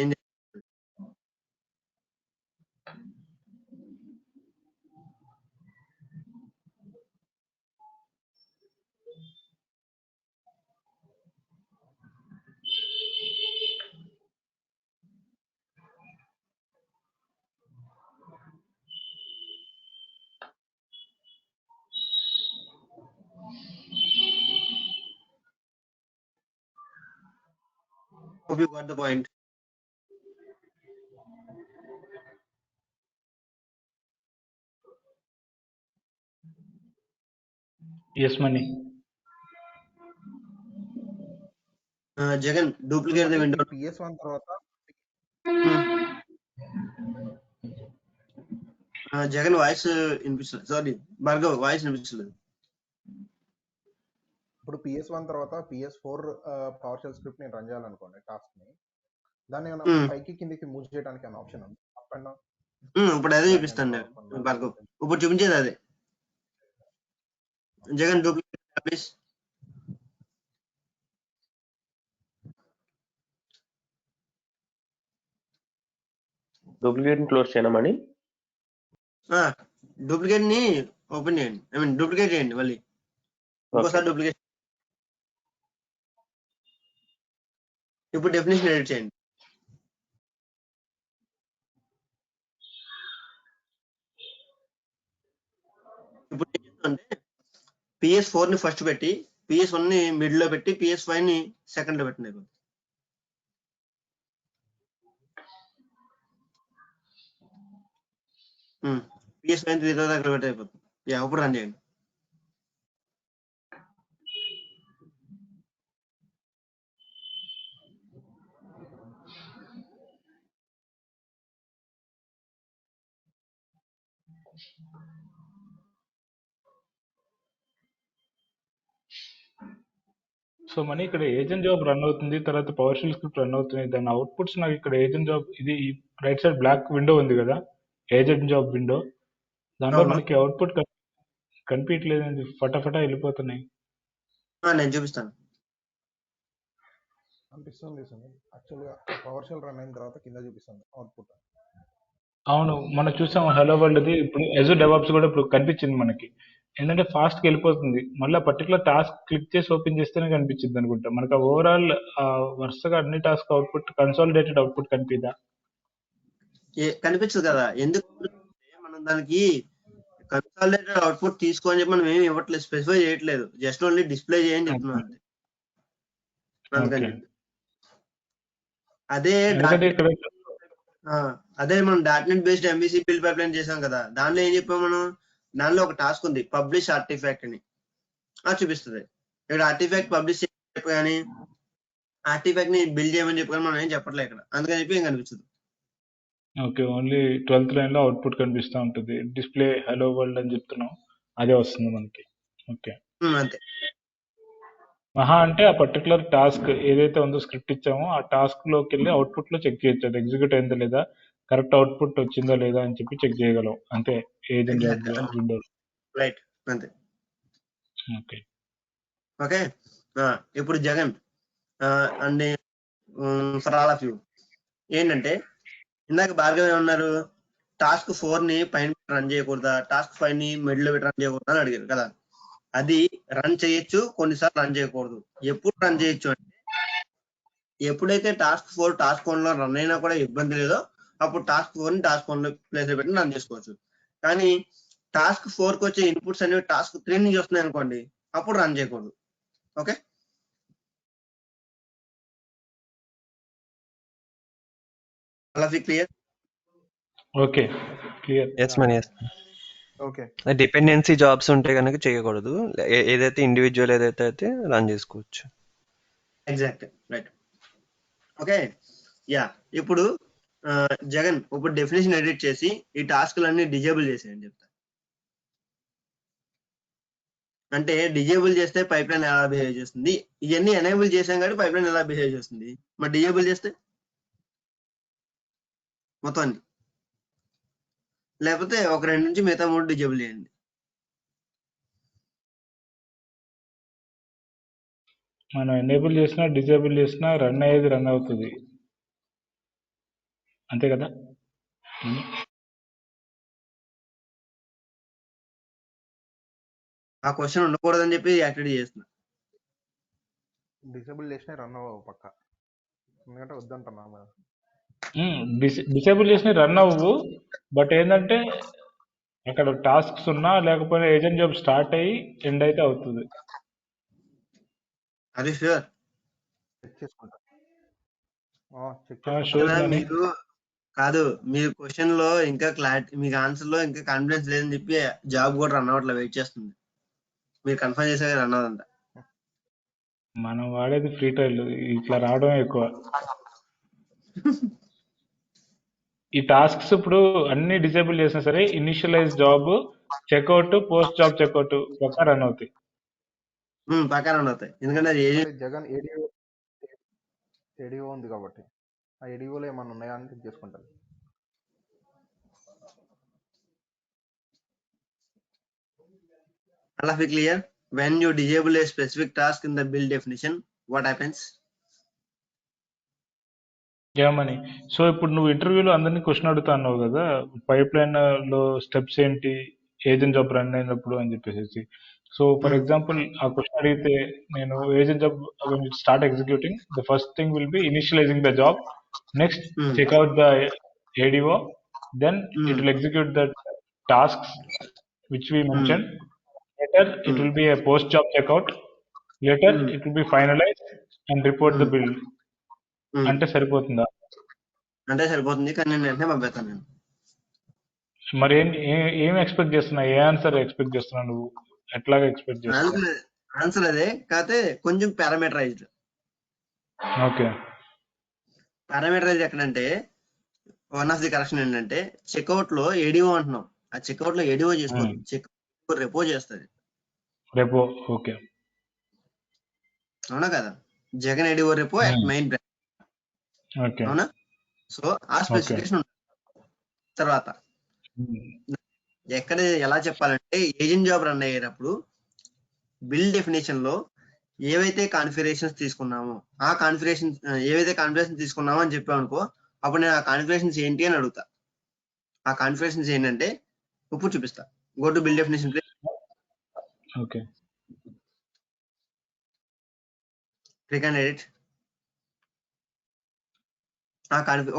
Hope you got the point.
Yes, Mani.
Jagan, duplicate the window.
PS1 తర్వాత
జగన్ వాయిస్ వినిపిస్తుంది. సారీ భార్గవ్ వాయిస్ వినిపిస్తలేదు.
ఇప్పుడు PS1 తర్వాత PS4 పవర్ షెల్ స్క్రిప్ట్ నేను రన్ చేయాలనుకోండి టాస్క్ ని, దాన్ని పైకి కిందికి మూవ్ చేయడానికి అనే ఆప్షన్ ఉంది. Up and down.
ఇప్పుడు అదే చూపిస్తాను భార్గవ్. ఇప్పుడు చూపించేది అదే. Jagan duplicate please.
Duplicate close చేయమని.
డూప్లికేట్ ని ఓపెన్ చేయండి. ఐ మీన్ డూప్లికేట్ చేయండి మళ్ళీ ఇంకోసారి డూప్లికేట్. ఇప్పుడు డెఫినేషన్ ఎడిట్ చేయండి. ఇప్పుడు అంటే PS4 ని ఫస్ట్ పెట్టి PS1 ని మిడ్ లో పెట్టి PS5 ని సెకండ్ లో పెట్టండి. PS5 3 దగ్గర పెట్టి అయిపోతుంది. ఇప్పుడు రన్ చేయండి.
సో మనీ ఇక్కడ ఏజెంట్ జాబ్ రన్ అవుతుంది, తర్వాత పవర్ షెల్ స్క్రిప్ట్ రన్ అవుతుంది. దాని అవుట్పుట్స్ నాకు ఇక్కడ ఏజెంట్ జాబ్, ఇది రైట్ సైడ్ బ్లాక్ విండో ఉంది కదా, ఏజెంట్ జాబ్ విండో, దాంట్లో మనకి అవుట్పుట్ కనిపించలేదండి, ఫటాఫటా వెళ్ళిపోతున్నాయి.
నేను చూపిస్తాను.
అనిపిస్తుంది యాక్చువల్గా పవర్ షెల్ రన్ అయిన తర్వాత కింద చూపిస్తుంది అవుట్పుట్.
అవును, మనం చూసాం హలో వరల్డ్ది. ఇప్పుడు అజూర్ డెవాప్స్ కూడా ఇప్పుడు కనిపించింది మనకి. ఏంటంటే ఫాస్ట్గా వెళ్ళిపోతుంది. మళ్ళీ పర్టికులర్ టాస్క్ క్లిక్ చేసి ఓపెన్ చేస్తేనే కనిపించింది అనుకుంటా. మనకు ఓవరాల్ వరుసగా అన్ని టాస్క్ అవుట్పుట్ కన్సాలిడేటెడ్ అవుట్పుట్ కనిపిదా?
కనిపించదు కదా. ఎందుకు మనం దానికి కన్సాలిడేటెడ్ అవుట్పుట్ తీసుకొని చెప్పి మనం ఏమి ఇవ్వట్లేదు, స్పెసిఫై చేయట్లేదు, జస్ట్ ఓన్లీ డిస్ప్లే చేయని చెప్తున్నాం అంతే. అందుకని అదే మనం .NET based MVC build pipe line చేసాం కదా, దానిలో ఏం చెప్పాం మనం, దానిలో ఒక టాస్క్ ఉంది పబ్లిష్ ఆర్టిఫాక్ట్ అని, చూపిస్తుంది. ఇక్కడ ఆర్టిఫాక్ట్ పబ్లిష్ చెప్పి కానీ ఆర్టిఫాక్ట్ ని బిల్డ్ చేయమని చెప్పి మనం ఏం చెప్పట్లేదు ఇక్కడ, అందుకని చెప్పి ఏం కనిపించదు.
ఓకే, ఓన్లీ 12th లైన్ లో అవుట్పుట్ కనిపిస్తూ ఉంటుంది. డిస్ప్లే హలో వరల్డ్ అని చెప్తున్నాం, అదే వస్తుంది మనకి. ఓకే
అంతే.
మహా అంటే ఆ పర్టికులర్ టాస్క్ ఏదైతే ఉందో స్క్రిప్ట్ ఇచ్చామో ఆ టాస్క్ లోకి వెళ్ళి అవుట్పుట్ లో చెక్ చేయొచ్చు, అది ఎగ్జిక్యూట్ అయిందా లేదా, కరెక్ట్ అవుట్పుట్ వచ్చిందా లేదా అని చెప్పి చెక్ చేయగలం అంతే ఏజెంట్ జాబ్
ఎగ్జాక్ట్ అంతే,
విండో.
రైట్ అంతే.
ఓకే.
ఓకే, ఇప్పుడు Jagan and for all of you ఏంటంటే, ఇందాక భార్గవ్ ఏమన్నారు, టాస్క్ 4 ని పైన రన్ చేయకూడదా, టాస్క్ 5 ని మిడిల్ పెట్టి రన్ చేయకూడదా అని అడిగారు కదా. అది రన్ చేయొచ్చు, కొన్నిసార్లు రన్ చేయకూడదు. ఎప్పుడు రన్ చేయొచ్చు అంటే, ఎప్పుడైతే టాస్క్ 4 టాస్క్ 1 లో రన్ అయినా కూడా ఇబ్బంది లేదో అప్పుడు టాస్క్ 4 ని టాస్క్ 1 లో ప్లేస్ లో పెట్టి రన్ చేసుకోవచ్చు. కానీ టాస్క్ 4 కి వచ్చే ఇన్పుట్స్ అనేవి టాస్క్ 3 నుంచి వస్తున్నాయి అనుకోండి, అప్పుడు రన్ చేయకూడదు. ఓకే, అలా clear?
Okay clear.
Yes Mani yes.
Okay.
Dependency jobs ఉంటే కనుక చేయకూడదు, ఏదైతే ఇండివిజువల్ ఏదైతే అయితే రన్ చేసుకోవచ్చు.
Exact, right. Okay, yeah. ఇప్పుడు జగన్ ఇప్పుడు డెఫినేషన్ ఎడిట్ చేసి ఈ టాస్క్లన్నీ డిజేబుల్ చేసేయని చెప్తా. అంటే డిజేబుల్ చేస్తే పైప్ లైన్ ఎలా బిహేవ్ చేస్తుంది, ఇవన్నీ ఎనేబుల్ చేసాం కాబట్టి పైప్ లైన్ ఎలా బిహేవ్ చేస్తుంది. మరి డిజేబుల్ చేస్తే మొత్తం, లేకపోతే ఒక 2 నుంచి మిగతా 3 డిజేబుల్ చేయండి.
మనం ఎనేబుల్ చేసినా డిజేబుల్ చేసినా రన్ అయ్యేది రన్ అవుతుంది అంతే కదా.
ఆ క్వశ్చన్ ఉండకూడదని చెప్పి యాక్టివిటీ చేస్తున్నా.
డిసేబుల్ చేసినా రన్ అవ్వవు పక్క, ఎందుకంటే వద్దంటున్నా.
డిసేబుల్ చేసిన రన్ అవ్వు, బట్ ఏంటంటే అక్కడ టాస్క్స్ ఉన్నా లేకపోయినా ఏజెంట్ జాబ్ స్టార్ట్ అయ్యి ఎండ్ అయితే అవుతుంది.
అది ష్యూర్.
చెక్ చేసుకుంటా, చెక్
షూర్
చేసుకుంటా.
మనీ.
మీరు కాదు, మీరు క్వశ్చన్ లో ఇంకా క్లారిటీ, మీకు ఆన్సర్ లో ఇంకా కాన్ఫిడెన్స్ లేదని చెప్పి జాబ్ కూడా రన్ అవ్వట్లే, వెయిట్ చేస్తుంది. మీరు కన్ఫర్మ్ చేసే రన్ అవ్వదంట.
మనం వాడేది ఫ్రీ ట్రయల్, ఇట్లా రావడం ఎక్కువ. ఈ టాస్క్స్ ఇప్పుడు అన్ని డిసేబుల్ చేసినా సరే initialize job, checkout, post job checkout పక్కా రన్ అవుతాయి.
పక్కా రన్ అవుతాయి, ఎందుకంటే అది
అంటే జగన్ ఏడిఓ ఉంది కాబట్టి ఆ ఏడిఓలో ఏమన్నా ఉన్నాయా అని చెక్ చేసుకుంటాను.
అలా clear. when you disable a specific task in the build definition, what happens?
ఏమని? సో ఇప్పుడు నువ్వు ఇంటర్వ్యూలో అందరినీ క్వశ్చన్ అడుగుతా అన్నావు కదా, పైప్ లైన్ లో స్టెప్స్ ఏంటి ఏజెంట్ జాబ్ రన్ అయినప్పుడు అని చెప్పేసి. సో ఫర్ ఎగ్జాంపుల్ ఆ క్వశ్చన్ అడిగితే నేను agent job start executing, the first thing will be initializing the job, next checkout the ADO, then it will execute the tasks which we mention, later it will be a post job checkout, later it will be finalized and report the bill. అంటే సరిపోతుందా?
అంటే సరిపోతుంది, కానీ నేను వెంటనే పంపిస్తాను. నేను
మరి ఏం ఎక్స్పెక్ట్ చేస్తున్నా, ఏ ఆన్సర్ ఎక్స్పెక్ట్ చేస్తున్నా నువ్వు, ఎట్లాగా ఎక్స్పెక్ట్ చేస్తున్నా?
ఆన్సర్ అదే కాకపోతే కొంచెం పారామీటరైజ్డ్.
ఓకే,
పారామీటరైజ్ ఎక్కడంటే, వన్ ఆఫ్ ది కరెక్షన్ ఏంటంటే చెక్అవుట్ లో ఏడిఓ అంటున్నాం, ఆ చెక్అవుట్ లో ఏడిఓ చేసుకోదు, చెక్అవుట్ రెపో చేస్తుంది.
Repo, okay.
అవునా కదా, Jagan ADO repo main branch,
okay.
అవునా. సో ఆ స్పెసిఫికేషన్ ఉంటుంది. తర్వాత ఎక్కడ ఎలా చెప్పాలంటే, ఏజెంట్ జాబ్ రన్ అయ్యేటప్పుడు బిల్ డెఫినేషన్ లో ఏవైతే కాన్ఫిగరేషన్స్ తీసుకున్నామో ఆ కాన్ఫిగరేషన్ ఏవైతే కాన్ఫిగరేషన్ తీసుకున్నామో అని చెప్పాం అనుకో, అప్పుడు నేను ఆ కాన్ఫిగరేషన్స్ ఏంటి అని అడుగుతా. ఆ కాన్ఫిగరేషన్స్ ఏంటంటే ఇప్పుడు చూపిస్తా. Go to bill definition please.
Okay,
click and edit.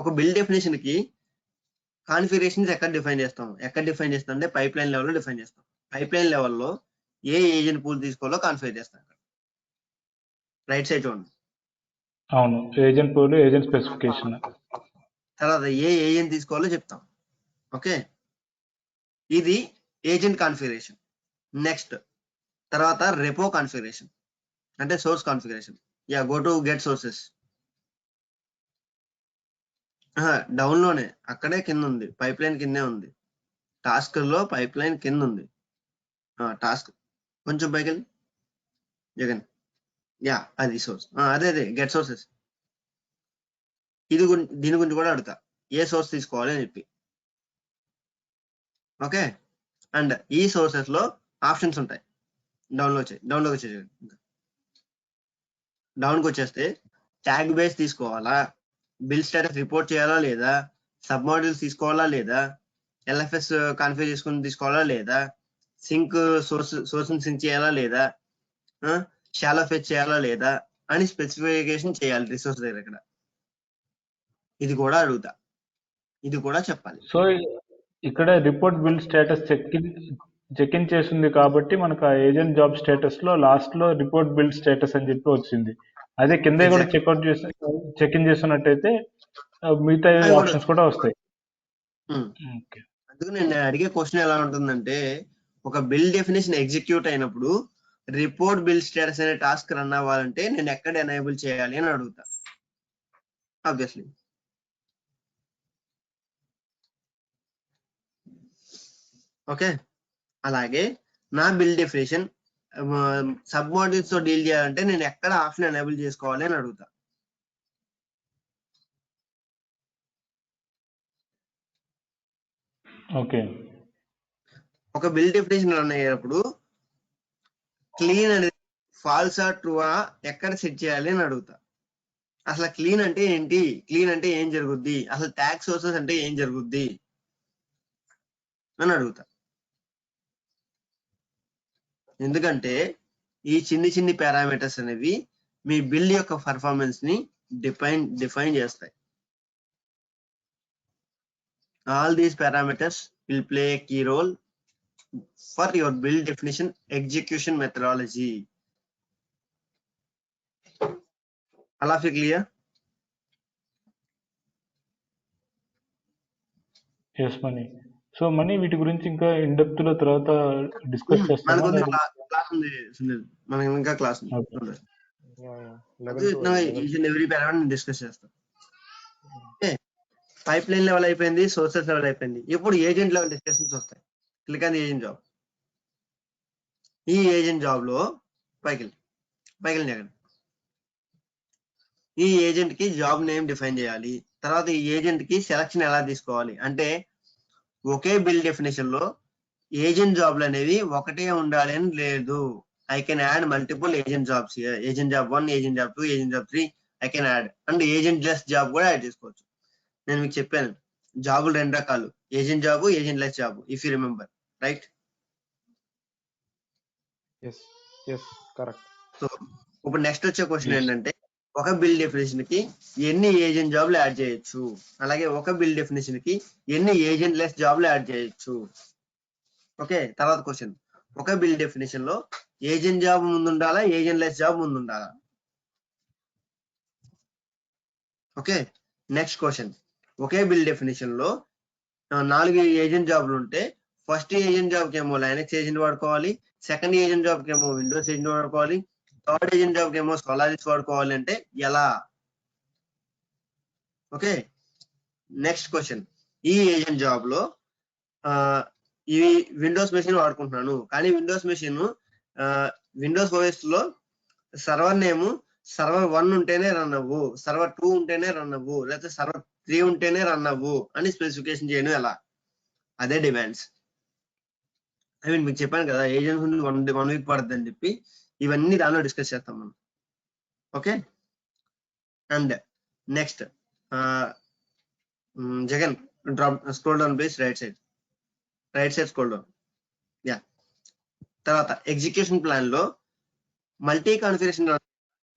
ఒక బిల్ డెఫినేషన్ కి కాన్ఫిగరేషన్స్ ఎక్కడ డిఫైన్ చేస్తాం అంటే పైప్ లైన్ లెవెల్లో డిఫైన్ చేస్తాం. పైప్ లైన్ లెవెల్లో ఏ ఏజెంట్ పూల్ తీసుకోవాలో కాన్ఫిగర్ చేస్తాం. రైట్ సైడ్ చూడండి.
అవును, ఏజెంట్ పూల్, ఏజెంట్ స్పెసిఫికేషన్.
తర్వాత ఏ ఏజెంట్ తీసుకోవాలో చెప్తాం. ఓకే, ఇది ఏజెంట్ కాన్ఫిగరేషన్. నెక్స్ట్ తర్వాత రెపో కాన్ఫిగరేషన్ అంటే source configuration. Yeah, go to get sources. Down లోనే, అక్కడే కింద ఉంది, పైప్ లైన్ కిందే ఉంది. టాస్క్ లో పైప్ లైన్ కింద ఉంది. టాస్క్ కొంచెం పైకి వెళ్ళి జగన్ యా అది సోర్స్, అదే గెట్ సోర్సెస్. దీని గురించి కూడా అడుగుతా, ఏ సోర్స్ తీసుకోవాలి అని చెప్పి. ఓకే, అండ్ ఈ సోర్సెస్ లో ఆప్షన్స్ ఉంటాయి. డౌన్కి వచ్చేస్తే ట్యాగ్ బేస్ తీసుకోవాలా, బిల్ స్టేటస్ రిపోర్ట్ చేయాలా లేదా, సబ్ మాడ్యూల్స్ తీసుకోవాలా లేదా, ఎల్ఎఫ్ఎస్ కాన్ఫిగర్ చేసుకుని తీసుకోవాలా లేదా, సింక్ సోర్స్ సింక్ చేయాలా లేదా, షాలో ఫెచ్ చేయాలా లేదా అని స్పెసిఫికేషన్ చేయాలి రిసోర్స్ దగ్గర. ఇక్కడ ఇది కూడా అడుగుతా, ఇది కూడా చెప్పాలి.
సో ఇక్కడ report build status check in చేసింది కాబట్టి మనకు ఆ ఏజెంట్ జాబ్ స్టేటస్ లో లాస్ట్ లో రిపోర్ట్ బిల్డ్ స్టేటస్ అని చెప్పి వచ్చింది. అదే కింద కూడా చెక్ ఇన్ చేస్తున్నట్టయితే మిగతా ఆప్షన్స్ కూడా వస్తాయి.
అందుకు నేను అడిగే క్వశ్చన్ ఎలా ఉంటుందంటే, ఒక బిల్ డెఫినేషన్ ఎగ్జిక్యూట్ అయినప్పుడు రిపోర్ట్ బిల్ స్టేటస్ అనే టాస్క్ రన్ అవ్వాలంటే నేను ఎక్కడ ఎనేబుల్ చేయాలి అని అడుగుతా. Obviously okay. అలాగే నా బిల్ డెఫినేషన్ సబ్ మాడ్యూల్స్ తో డీల్ చేయాలంటే నేను ఎక్కడ ఆప్షన్ ఎనేబుల్ చేసుకోవాలి అని అడుగుతా.
ఓకే,
ఒక బిల్ డెఫినేషన్ రన్ అయ్యేటప్పుడు క్లీన్ అనేది ఫాల్సా ట్రూవా ఎక్కడ సెట్ చేయాలి అని అడుగుతా. అసలు క్లీన్ అంటే ఏంటి, క్లీన్ అంటే ఏం జరుగుద్ది, అసలు ట్యాగ్ సోర్సెస్ అంటే ఏం జరుగుద్ది అని అడుగుతా. ఎందుకంటే ఈ చిన్ని పారామీటర్స్ అనేవి మీ బిల్ యొక్క పర్ఫార్మెన్స్ ని డిఫైన్ చేస్తాయి. All these parameters will play a key role for your build definition execution methodology. అలా clear?
Yes Mani. So Mani వీటి గురించి ఇంకా ఇన్ డెప్త్ లో తర్వాత డిస్కస్ చేస్తాము.
మనకి ఇంకా క్లాస్ ఎవ్రీ పారామీటర్ డిస్కస్ చేస్తాం. పైప్ లైన్ లెవెల్ అయిపోయింది, సోర్సెస్ లెవెల్ అయిపోయింది. ఇప్పుడు ఏజెంట్ లెవెల్ డిస్కషన్స్ వస్తాయి. Click on agent job. ఈ ఏజెంట్ జాబ్ లో పైకి జరగండి. ఈ ఏజెంట్ కి జాబ్ నేమ్ డిఫైన్ చేయాలి. తర్వాత ఈ ఏజెంట్ కి సెలక్షన్ ఎలా తీసుకోవాలి అంటే, ఒకే బిల్ డెఫినేషన్ లో ఏజెంట్ జాబ్లు అనేవి ఒకటే ఉండాలి అని లేదు. I can add multiple agent jobs, agent job 1, agent job 2, agent job 3 I can add. And agent less job కూడా యాడ్ చేసుకోవచ్చు. నేను మీకు చెప్పాను జాబులు 2 రకాలు, agent job, agent less job, if you remember right.
Correct.
So ఇప్పుడు నెక్స్ట్ వచ్చే క్వశ్చన్ ఏంటంటే, ఒక బిల్ డెఫినేషన్ కి ఎన్ని ఏజెంట్ జాబ్లు యాడ్ చేయొచ్చు, అలాగే ఒక బిల్ డెఫినేషన్ కి ఎన్ని ఏజెంట్ లెస్ జాబ్లు యాడ్ చేయొచ్చు. ఓకే, తర్వాత క్వశ్చన్, ఒక బిల్ డెఫినేషన్ లో ఏజెంట్ జాబ్ ముందు ఉండాలా, ఏజెంట్ లెస్ జాబ్ ముందు ఉండాలా? ఓకే, నెక్స్ట్ క్వశ్చన్, ఒకే బిల్ డెఫినేషన్ లో 4 ఏజెంట్ జాబ్లు ఉంటే ఫస్ట్ ఏజెంట్ జాబ్ కి ఏమో లైనక్స్ ఏజెంట్ వాడుకోవాలి, సెకండ్ ఏజెంట్ జాబ్ కి ఏమో విండోస్ ఏజెంట్ వాడుకోవాలి, థర్డ్ ఏజెంట్ జాబ్ కి ఏమో సోలారిస్ వాడుకోవాలి అంటే ఎలా? ఓకే, నెక్స్ట్ క్వశ్చన్, ఈ ఏజెంట్ జాబ్ లో ఇవి విండోస్ మెషిన్ వాడుకుంటున్నాను, కానీ విండోస్ మెషిన్ విండోస్ ఓఎస్ లో సర్వర్ నేమ్ సర్వర్ 1 ఉంటేనే రన్ అవ్వు, సర్వర్ 2 ఉంటేనే రన్ అవ్వు, లేకపోతే సర్వర్ 3 ఉంటేనే రన్ అవ్వు అని స్పెసిఫికేషన్ చేయను ఎలా? అదే డిమాండ్స్. మీకు చెప్పాను కదా ఏజెంట్స్ నుండి 1 వీక్ పడుతుంది అని చెప్పి, ఇవన్నీ దానిలో డిస్కస్ చేస్తాం మనం. Okay, and next Jagan drop scroll down please, right side scroll down. Yeah, తర్వాత ఎగ్జిక్యూషన్ ప్లాన్ లో multi configuration,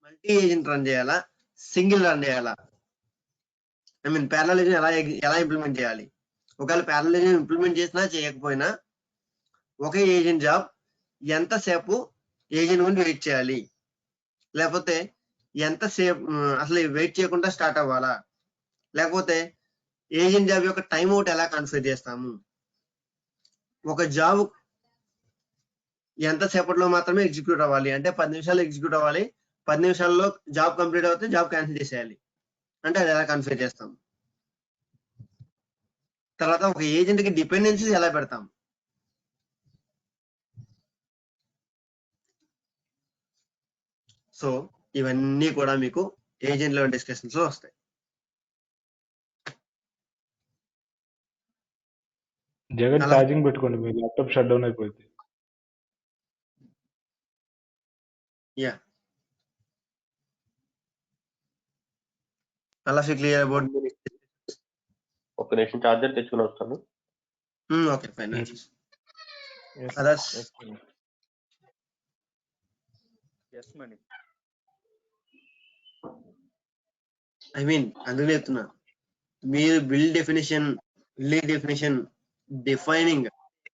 multi agent run చేయాలా, సింగిల్ రన్ చేయాలా, ప్యారలలిజం ఎలా ఇంప్లిమెంట్ చేయాలి? ఒకవేళ ప్యారలలిజం ఇంప్లిమెంట్ చేసినా చేయకపోయినా ఒకే ఏజెంట్ జాబ్ ఎంతసేపు ఏజెంట్ గురించి వెయిట్ చేయాలి, లేకపోతే ఎంతసేపు అసలు వెయిట్ చేయకుండా స్టార్ట్ అవ్వాలా, లేకపోతే ఏజెంట్ జాబ్ యొక్క టైం అవుట్ ఎలా కాన్ఫిగర్ చేస్తాము, ఒక జాబ్ ఎంతసేపట్లో మాత్రమే ఎగ్జిక్యూట్ అవ్వాలి అంటే 10 నిమిషాలు ఎగ్జిక్యూట్ అవ్వాలి, 10 నిమిషాల్లో జాబ్ కంప్లీట్ అవుతే జాబ్ క్యాన్సిల్ చేసేయాలి అంటే అది ఎలా కాన్ఫిగర్ చేస్తాం. తర్వాత ఒక ఏజెంట్ కి డిపెండెన్సీస్ ఎలా పెడతాం, సో ఇవన్నీ కూడా మీకు ఏజెంట్ లెవెల్ డిస్కషన్స్ లో వస్తాయి.
జగన్
అలా
ఛార్జింగ్ పెట్టుకోండి, మీ ల్యాప్టాప్ షట్ డౌన్ అయిపోయింది.
యా అలా క్లియర్ అబౌట్
ఒక నిమిషం చార్జర్ తెచ్చుకుని వస్తాను.
Okay fine.
Yes,
others
yes, Mani.
Yes Mani.
I mean అందుకే చెప్తున్నా, మీరు బిల్డ్ డెఫినేషన్ డిఫైనింగ్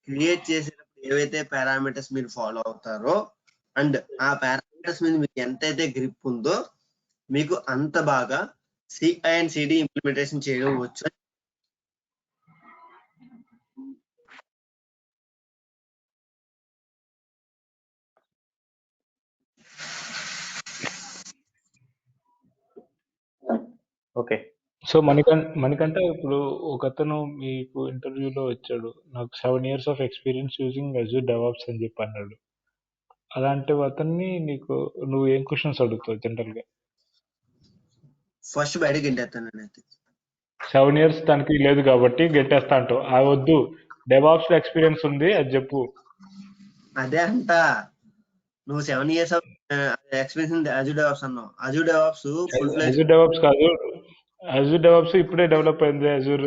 క్రియేట్ చేసేటప్పుడు ఏవైతే పారామీటర్స్ మీరు ఫాలో అవుతారో అండ్ ఆ పారామీటర్స్ మీద మీకు ఎంతైతే గ్రిప్ ఉందో మీకు అంత బాగా సిఐ అండ్ సిడి ఇంప్లిమెంటేషన్ చేయడం వచ్చు.
ఓకే.
సో మనకంటే ఇప్పుడు ఒకతను మీకు ఇంటర్వ్యూలో వచ్చాడు, నాకు 7 years of experience using Azure DevOps అని చెప్పి అన్నాడు. అలాంటి అతన్ని నువ్వు ఏం క్వశ్చన్స్ అడుగుతావు జనరల్ గా?
ఫస్ట్ బయటకి ఇంటేస్తాను అయితే
7 years తనకి లేదు కాబట్టి గెట్టేస్తా అంటావు. ఆ వద్దు, డెవాప్స్ లో ఎక్స్పీరియన్స్ ఉంది అది చెప్పు.
అదే అంట, నువ్వు 7 years of experience Azure DevOps అన్నావు. Azure DevOps full fledge
Azure DevOps కాదు, అజూర్ డెవాప్స్ ఇప్పుడే డెవలప్ అయింది. అజూర్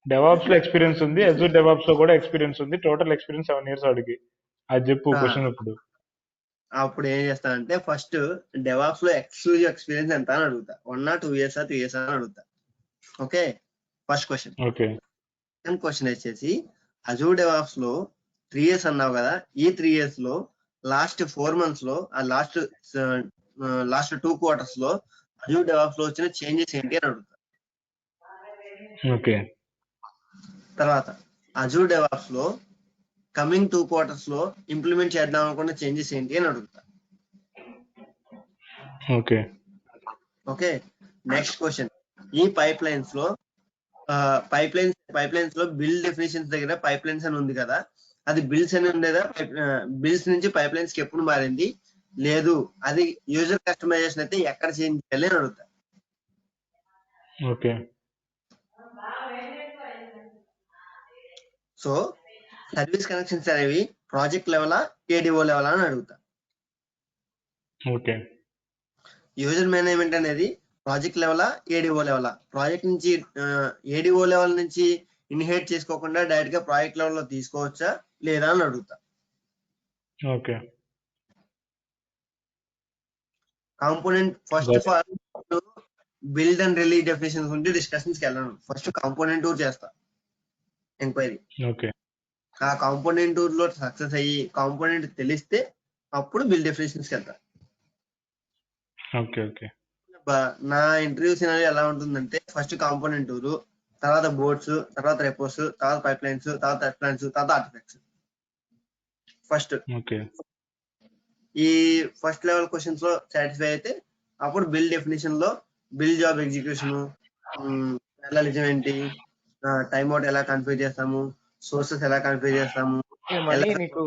డెవాప్స్ లో ఎక్స్పీరియన్స్ ఉంది, అజూర్ డెవాప్స్ లో కూడా ఎక్స్పీరియన్స్ ఉంది. టోటల్ ఎక్స్పీరియన్స్ 7 years అడిగి అది చెప్పు క్వశ్చన్.
అప్పుడు ఏం చేస్తానంటే ఫస్ట్ డెవాప్స్ లో ఎక్స్క్లూజివ్ ఎక్స్పీరియన్స్ ఎంత అని అడుగుతా. 1 or 2 years 3 years అని అడుగుతా. Okay, first question.
Okay,
second question వచ్చేసి అజూర్ డెవాప్స్ లో 3 years అన్నావు కదా, ఈ 3 years లో లాస్ట్ 4 months లో ఆ లాస్ట్ 2 quarters లో అజూర్ డెవాప్స్ లో వచ్చిన చేంజెస్ ఏంటి అని అడుగుతా.
ఓకే.
తర్వాత అజూర్ డెవాప్స్ లో కమింగ్ 2 quarters లో ఇంప్లిమెంట్ చేద్దాం అనుకున్న చేంజెస్ ఏంటి అని అడుగుతా.
Okay,
okay, next question. ఈ పైప్ లైన్స్ లో బిల్డ్ డెఫినేషన్స్ దగ్గర పైప్ లైన్స్ అని ఉంది కదా, అది బిల్స్ అని ఉండేదా, బిల్స్ నుంచి పైప్ లైన్స్ కి ఎప్పుడు మారింది, లేదు అది యూజర్ కస్టమైజేషన్ అయితే ఎక్కడ చేంజ్ చేయాలి అని అడుగుతా.
ఓకే.
సో సర్వీస్ కనెక్షన్స్ అనేవి ప్రాజెక్ట్ లెవెలా ఏడిఓ లెవెలా అని అడుగుతా.
ఓకే.
యూజర్ మేనేజ్మెంట్ అనేది ప్రాజెక్ట్ లెవెలా ఏడిఓ లెవెలా, ప్రాజెక్ట్ నుంచి ఏడిఓ లెవెల్ నుంచి ఇన్హెరిట్ చేసుకోకుండా డైరెక్ట్ గా ప్రాజెక్ట్ లెవెల్ లో తీసుకోవచ్చా లేదా అని అడుగుతా.
Okay.
Component first of all build and release definitions గురించి డిస్కషన్స్ కి వెళ్ళను. ఫస్ట్ కాంపోనెంట్ టూర్ చేస్తా ఎంక్వైరీ.
ఓకే.
ఆ కాంపోనెంట్ టూర్ లో సక్సెస్ అయ్యి కాంపోనెంట్ తెలిస్తే అప్పుడు బిల్డ్ డెఫినేషన్స్ కి వెళ్తా.
ఓకే. ఓకే.
నా ఇంటర్వ్యూ సినారియో ఎలా ఉంటుందంటే ఫస్ట్ కాంపోనెంట్ టూర్, తర్వాత బోర్డ్స్, తర్వాత రెపోస్, తర్వాత పైప్ లైన్స్, తర్వాత ఎక్స్ప్లాన్స్, తర్వాత ఆర్టిఫాక్ట్స్. First
okay.
ఈ ఫస్ట్ లెవెల్ క్వశ్చన్స్ లో సాటిస్ఫై అయితే అప్పుడు బిల్డ్ డెఫినేషన్ లో బిల్డ్ జాబ్ ఎగ్జిక్యూషన్, పారలలిజం ఏంటి, టైమ్ అవుట్ ఎలా కన్ఫిగర్ చేస్తాము, సోర్సెస్ ఎలా కన్ఫిగర్ చేస్తాము,
మనీ నీకు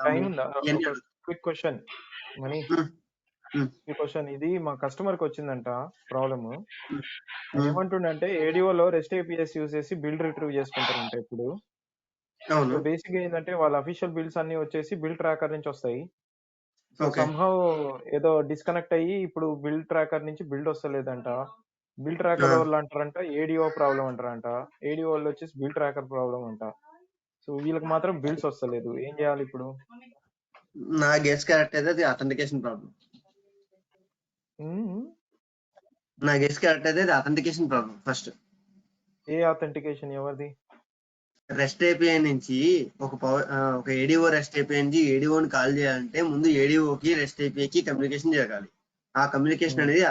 టైం ఉందా?
ఇవన్నీ
ఒక క్విక్ క్వశ్చన్ మనీ, ఈ క్వశ్చన్ ఇది మా కస్టమర్ కి వచ్చిందంట ప్రాబ్లమ్. ఏమంటుండంటే ఏడిఓలో రెస్ట్ ఏపీఎస్ యూజ్ చేసి బిల్డ్ రిట్రీవ్ చేసుకుంటారంట ఇప్పుడు. సో బేసిక్ గా ఏంటంటే వాళ్ళ అఫీషియల్ బిల్డ్స్ అన్ని వచ్చేసి బిల్డ్ ట్రాకర్ నుంచి వస్తాయి. సో సంహౌ ఏదో డిస్కనెక్ట్ అయ్యి ఇప్పుడు బిల్డ్ ట్రాకర్ నుంచి బిల్డ్ వస్తలేదంట. బిల్డ్ ట్రాకర్ వాళ్ళు అంటారంట ఏడిఓ ప్రాబ్లం అంటారంట, ఏడిఓ వాళ్ళు వచ్చేసి బిల్డ్ ట్రాకర్ ప్రాబ్లం అంట. సో వీళ్ళకి మాత్రం బిల్డ్స్ వస్తలేదు, ఏం చేయాలి ఇప్పుడు?
నా గెస్ కరెక్ట్ అయితే అది అథెంటికేషన్ ప్రాబ్లం. నా గెస్ కరెక్ట్ అయితే అది అథెంటికేషన్ ప్రాబ్లం. ఫస్ట్
ఏ అథెంటికేషన్ ఎవరిది?
రెస్ట్ ఏపీఐ నుంచి ఒక ఏడిఓ రెస్ట్ ఏపీఐ నుంచి ఏడిఓని కాల్ చేయాలంటే ముందు ఏడిఓకి రెస్ట్ ఏపీఐకి కమ్యూనికేషన్ జరగాలి. ఆ కమ్యూనికేషన్ అనేది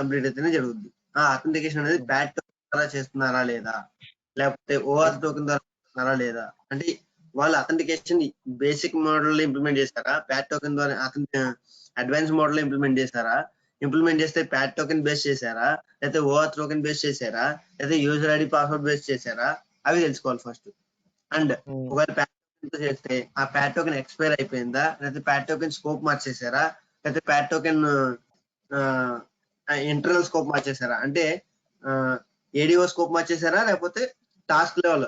కంప్లీట్ అయితేనే జరుగుతుంది. ఆ అథెంటికేషన్ అనేది ప్యాట్ టోకెన్ ద్వారా చేస్తున్నారా లేదా, లేకపోతే ఓఆర్ టోకెన్ ద్వారా చేస్తున్నారా లేదా, అంటే వాళ్ళు అథెంటికేషన్ బేసిక్ మోడల్ లో ఇంప్లిమెంట్ చేస్తారా, ప్యాట్ టోకెన్ ద్వారా అడ్వాన్స్ మోడల్ లో ఇంప్లిమెంట్ చేస్తారా, ఇంప్లిమెంట్ చేస్తే ప్యాట్ టోకెన్ బేస్ చేశారా, లేకపోతే ఓఆర్ టోకెన్ బేస్ చేశారా, లేకపోతే యూజర్ ఐడి పాస్వర్డ్ బేస్ చేశారా, అవి తెలుసుకోవాలి ఫస్ట్. అండ్ ఒకవేళ ప్యాట్ టోకెన్ చేస్తే ఆ ప్యాట్ టోకెన్ ఎక్స్పైర్ అయిపోయిందా, లేకపోతే ప్యాట్ టోకెన్ స్కోప్ మార్చేసారా, లేకపోతే ప్యాడ్ టోకెన్ ఇంటర్నల్ స్కోప్ మార్చేసారా, అంటే ఏడిఓ స్కోప్ మార్చేసారా, లేకపోతే టాస్క్ లెవెల్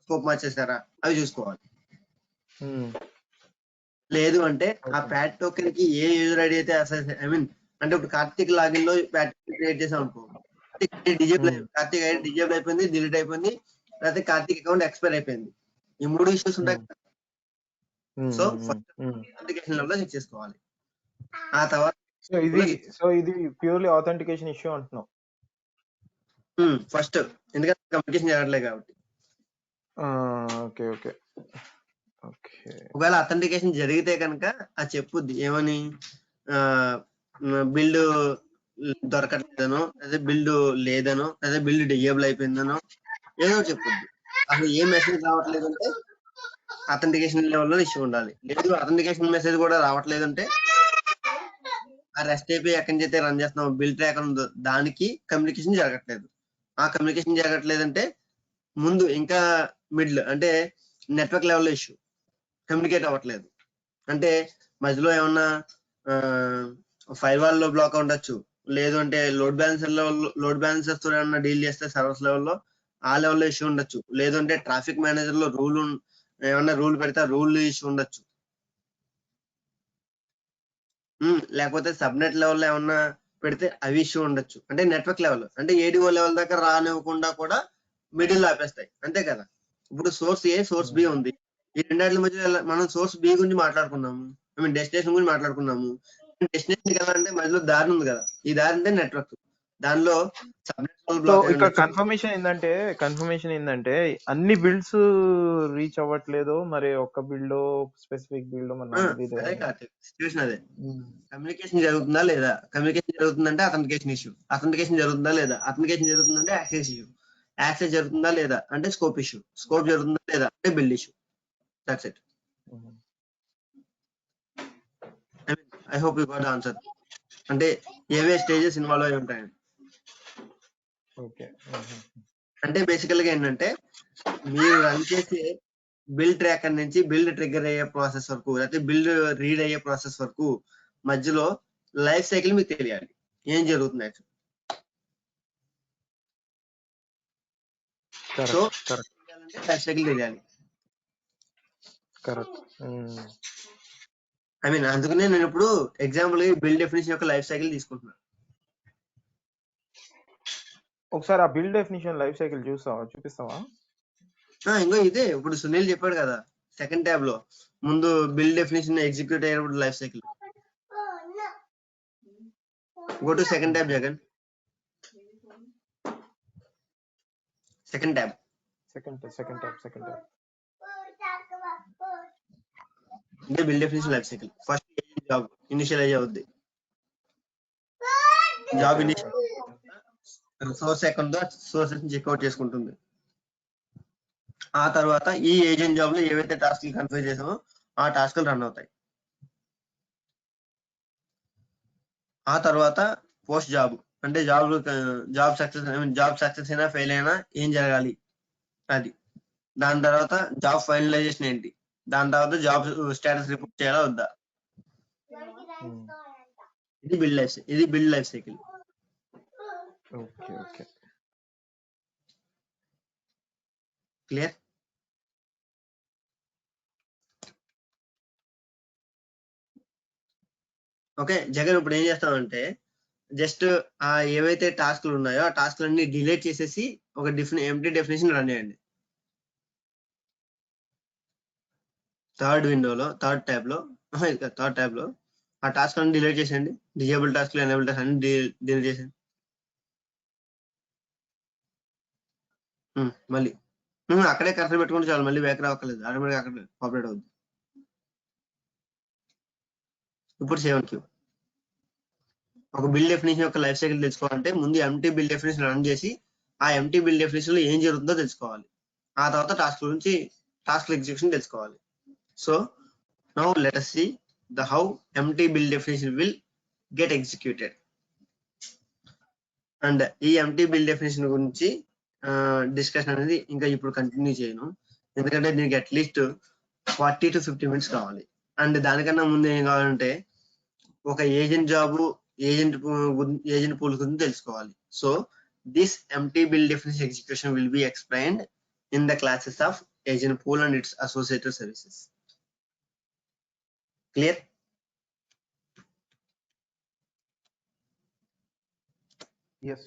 స్కోప్ మార్చేసారా, అవి చూసుకోవాలి. లేదు అంటే ఆ ప్యాడ్ టోకెన్ కి ఏ యూజర్ ఐడి అయితే ఐ మీన్ అంటే ఇప్పుడు కార్తిక్ లాగిన్ లో ప్యాడ్ టోకెన్ క్రియేట్ చేసాం అనుకో, కార్తిక్ ఐడి డిజేబుల్ అయిపోయింది, డిలీట్ అయిపోయింది, లేకపోతే కార్తిక్ అకౌంట్ ఎక్స్పైర్ అయిపోయింది. ఈ 3 ఇష్యూస్ ఉంటాయి. సో ఫస్ట్ అథెంటికేషన్ లెవెల్ లో చెక్ చేసుకోవాలి. ఆ తర్వాత
ఇది ప్యూర్లీ ఆథెంటికేషన్ ఇష్యూ అంటున్నాం
ఫస్ట్, ఎందుకంటే కమ్యూనికేషన్ జరగట్లేదు కాబట్టి.
Okay okay okay.
ఒకవేళ అథెంటికేషన్ జరిగితే కనుక అది చెప్పుద్ది ఏమని, బిల్డ్ దొరకట్లేదనో, అదే బిల్డ్ లేదనో, అదే బిల్డ్ డిజేబుల్ అయిపోయిందనో ఏదో చెప్పుద్ది. అసలు ఏ మెసేజ్ రావట్లేదు అంటే అథెంటికేషన్ లెవెల్లో ఇష్యూ ఉండాలి. లేదు అథెంటికేషన్ మెసేజ్ కూడా రావట్లేదంటే ఆ రెస్ట్ ఏపీ ఎక్కడి నుంచి అయితే రన్ చేస్తున్నాం బిల్డ్ ట్రాకర్ ఉందో దానికి కమ్యూనికేషన్ జరగట్లేదు. ఆ కమ్యూనికేషన్ జరగట్లేదంటే ముందు ఇంకా మిడిల్ అంటే నెట్వర్క్ లెవెల్లో ఇష్యూ, కమ్యూనికేట్ అవ్వట్లేదు. అంటే మధ్యలో ఏమన్నా ఫైర్ వాల్ లో బ్లాక్ ఉండొచ్చు, లేదు అంటే లోడ్ బ్యాలెన్సర్ తో ఏమన్నా డీల్ చేస్తే సర్వర్స్ లెవెల్లో ఆ లెవెల్లో ఇష్యూ ఉండొచ్చు, లేదు అంటే ట్రాఫిక్ మేనేజర్ లో ఏమన్నా రూల్ పెడితే రూల్ ఇష్యూ ఉండొచ్చు, లేకపోతే సబ్నెట్ లెవెల్లో ఏమన్నా పెడితే అవి ఇష్యూ ఉండొచ్చు. అంటే నెట్వర్క్ లెవెల్ అంటే ఏడిఓ లెవెల్ దాకా రానివ్వకుండా కూడా మిడిల్ ఆపేస్తాయి, అంతే కదా. ఇప్పుడు సోర్స్ ఏ సోర్స్ బి ఉంది, ఈ రెండాటి మధ్య మనం సోర్స్ బి గురించి మాట్లాడుకున్నాము, ఐ మీన్ డెస్టినేషన్ గురించి మాట్లాడుకున్నాము. డెస్టినేషన్ వెళ్ళాలంటే మధ్యలో దారి ఉంది కదా, ఈ దారి అంటే నెట్వర్క్, దానిలో
ఇక్కడ కన్ఫర్మేషన్ ఏంటంటే అన్ని బిల్డ్స్ రీచ్ అవ్వట్లేదు, మరి ఒక్క బిల్డ్ స్పెసిఫిక్ బిల్డ్
సిచ్యువేషన్ అదే. కమ్యూనికేషన్ జరుగుతుందా లేదా, కమ్యూనికేషన్ జరుగుతుందంటే అథెంటికేషన్ ఇష్యూ, అథెంటికేషన్ జరుగుతుందా లేదా, అథెంటికేషన్ జరుగుతుందంటే యాక్సెస్ ఇష్యూ, యాక్సెస్ జరుగుతుందా లేదా అంటే స్కోప్ ఇష్యూ, స్కోప్ జరుగుతుందా లేదా అంటే build issue. That's it. I hope you got answer. అంటే ఏవే స్టేజెస్ ఇన్వాల్వ్ అయి ఉంటాయండి. అంటే బేసికల్ గా ఏంటంటే మీరు రన్ చేసే బిల్డ్ ట్రాకర్ నుంచి బిల్డ్ ట్రిగ్గర్ అయ్యే ప్రాసెస్ వరకు, లేకపోతే బిల్డ్ రీడ్ అయ్యే ప్రాసెస్ వరకు మధ్యలో లైఫ్ సైకిల్ మీకు తెలియాలి, ఏం జరుగుతుంది యాక్చువల్. సో లైఫ్ సైకిల్ తెలియాలి. ఐ మీన్ అందుకనే నేను ఇప్పుడు ఎగ్జాంపుల్ బిల్డ్ డెఫినేషన్ యొక్క లైఫ్ సైకిల్ తీసుకుంటున్నాను.
ఒకసారి ఆ బిల్డ్ డెఫినిషన్ లైఫ్ సైకిల్ చూపిస్తావా?
ఇంకో ఇదే ఇప్పుడు సునీల్ చెప్పాడు కదా సెకండ్ ట్యాబ్ లో, ముందు బిల్డ్ డెఫినేషన్ ఎగ్జిక్యూట్ అయ్యేప్పుడు life cycle. Go to second tab Jagan, second tab అంటే build definition life cycle. First job initialize అవుద్ది, జాబ్ ఇనిషియల్ సోర్స్ ఎక్కడుందో సోర్సెస్ చెక్అవుట్ చేసుకుంటుంది. ఆ తర్వాత ఈ ఏజెంట్ జాబ్ లో ఏవైతే టాస్క్లు కన్ఫిగర్ చేసామో ఆ టాస్క్లు రన్ అవుతాయి. ఆ తర్వాత పోస్ట్ జాబ్ అంటే జాబ్ సక్సెస్ అయినా ఫెయిల్ అయినా ఏం జరగాలి అది. దాని తర్వాత జాబ్ ఫైనలైజేషన్ ఏంటి, దాని తర్వాత జాబ్ స్టేటస్ రిపోర్ట్ చేయాలా వద్దా. ఇది build life cycle. Clear? Okay Jagan, ఇప్పుడు ఏం చేస్తామంటే జస్ట్ ఆ ఏవైతే టాస్క్లు ఉన్నాయో ఆ టాస్క్లన్నీ డిలీట్ చేసేసి ఒక ఎంప్టీ డెఫినేషన్ రన్ చేయండి. థర్డ్ ట్యాబ్ లో ఆ టాస్క్ అన్ని డిలీట్ చేసేయండి. డిజేబుల్ టాస్క్ ఎనేబుల్ టాస్క్ అన్ని డిలీట్ చేసేయండి. మళ్ళీ అక్కడే కర్సర్ పెట్టుకుంటే చాలు, మళ్ళీ బ్యాక్ రావక్కర్లేదు, ఆటోమేటిక్ అక్కడ ఆపరేట్ అవుద్ది. ఇప్పుడు 7Q ఒక బిల్డ్ డెఫినేషన్ యొక్క లైఫ్ సైకిల్ తెలుసుకోవాలంటే ముందు ఎంటీ బిల్డ్ డెఫినేషన్ రన్ చేసి ఆ ఎంటీ బిల్డ్ డెఫినేషన్ లో ఏం జరుగుతుందో తెలుసుకోవాలి. ఆ తర్వాత టాస్క్ ఎగ్జిక్యూషన్ తెలుసుకోవాలి. So now let us see the how empty build definition will get executed. And ఈ ఎంటీ బిల్డ్ డెఫినేషన్ గురించి డిస్కషన్ అనేది ఇంకా ఇప్పుడు కంటిన్యూ చేయను, ఎందుకంటే దీనికి అట్లీస్ట్ 40 to 50 minutes కావాలి. అండ్ దానికన్నా ముందు ఏం కావాలంటే ఒక ఏజెంట్ జాబ్ ఏజెంట్ పూల్ గురించి తెలుసుకోవాలి. So this empty bill definition execution will be explained in the classes of agent pool and its associated services. Clear?
Yes.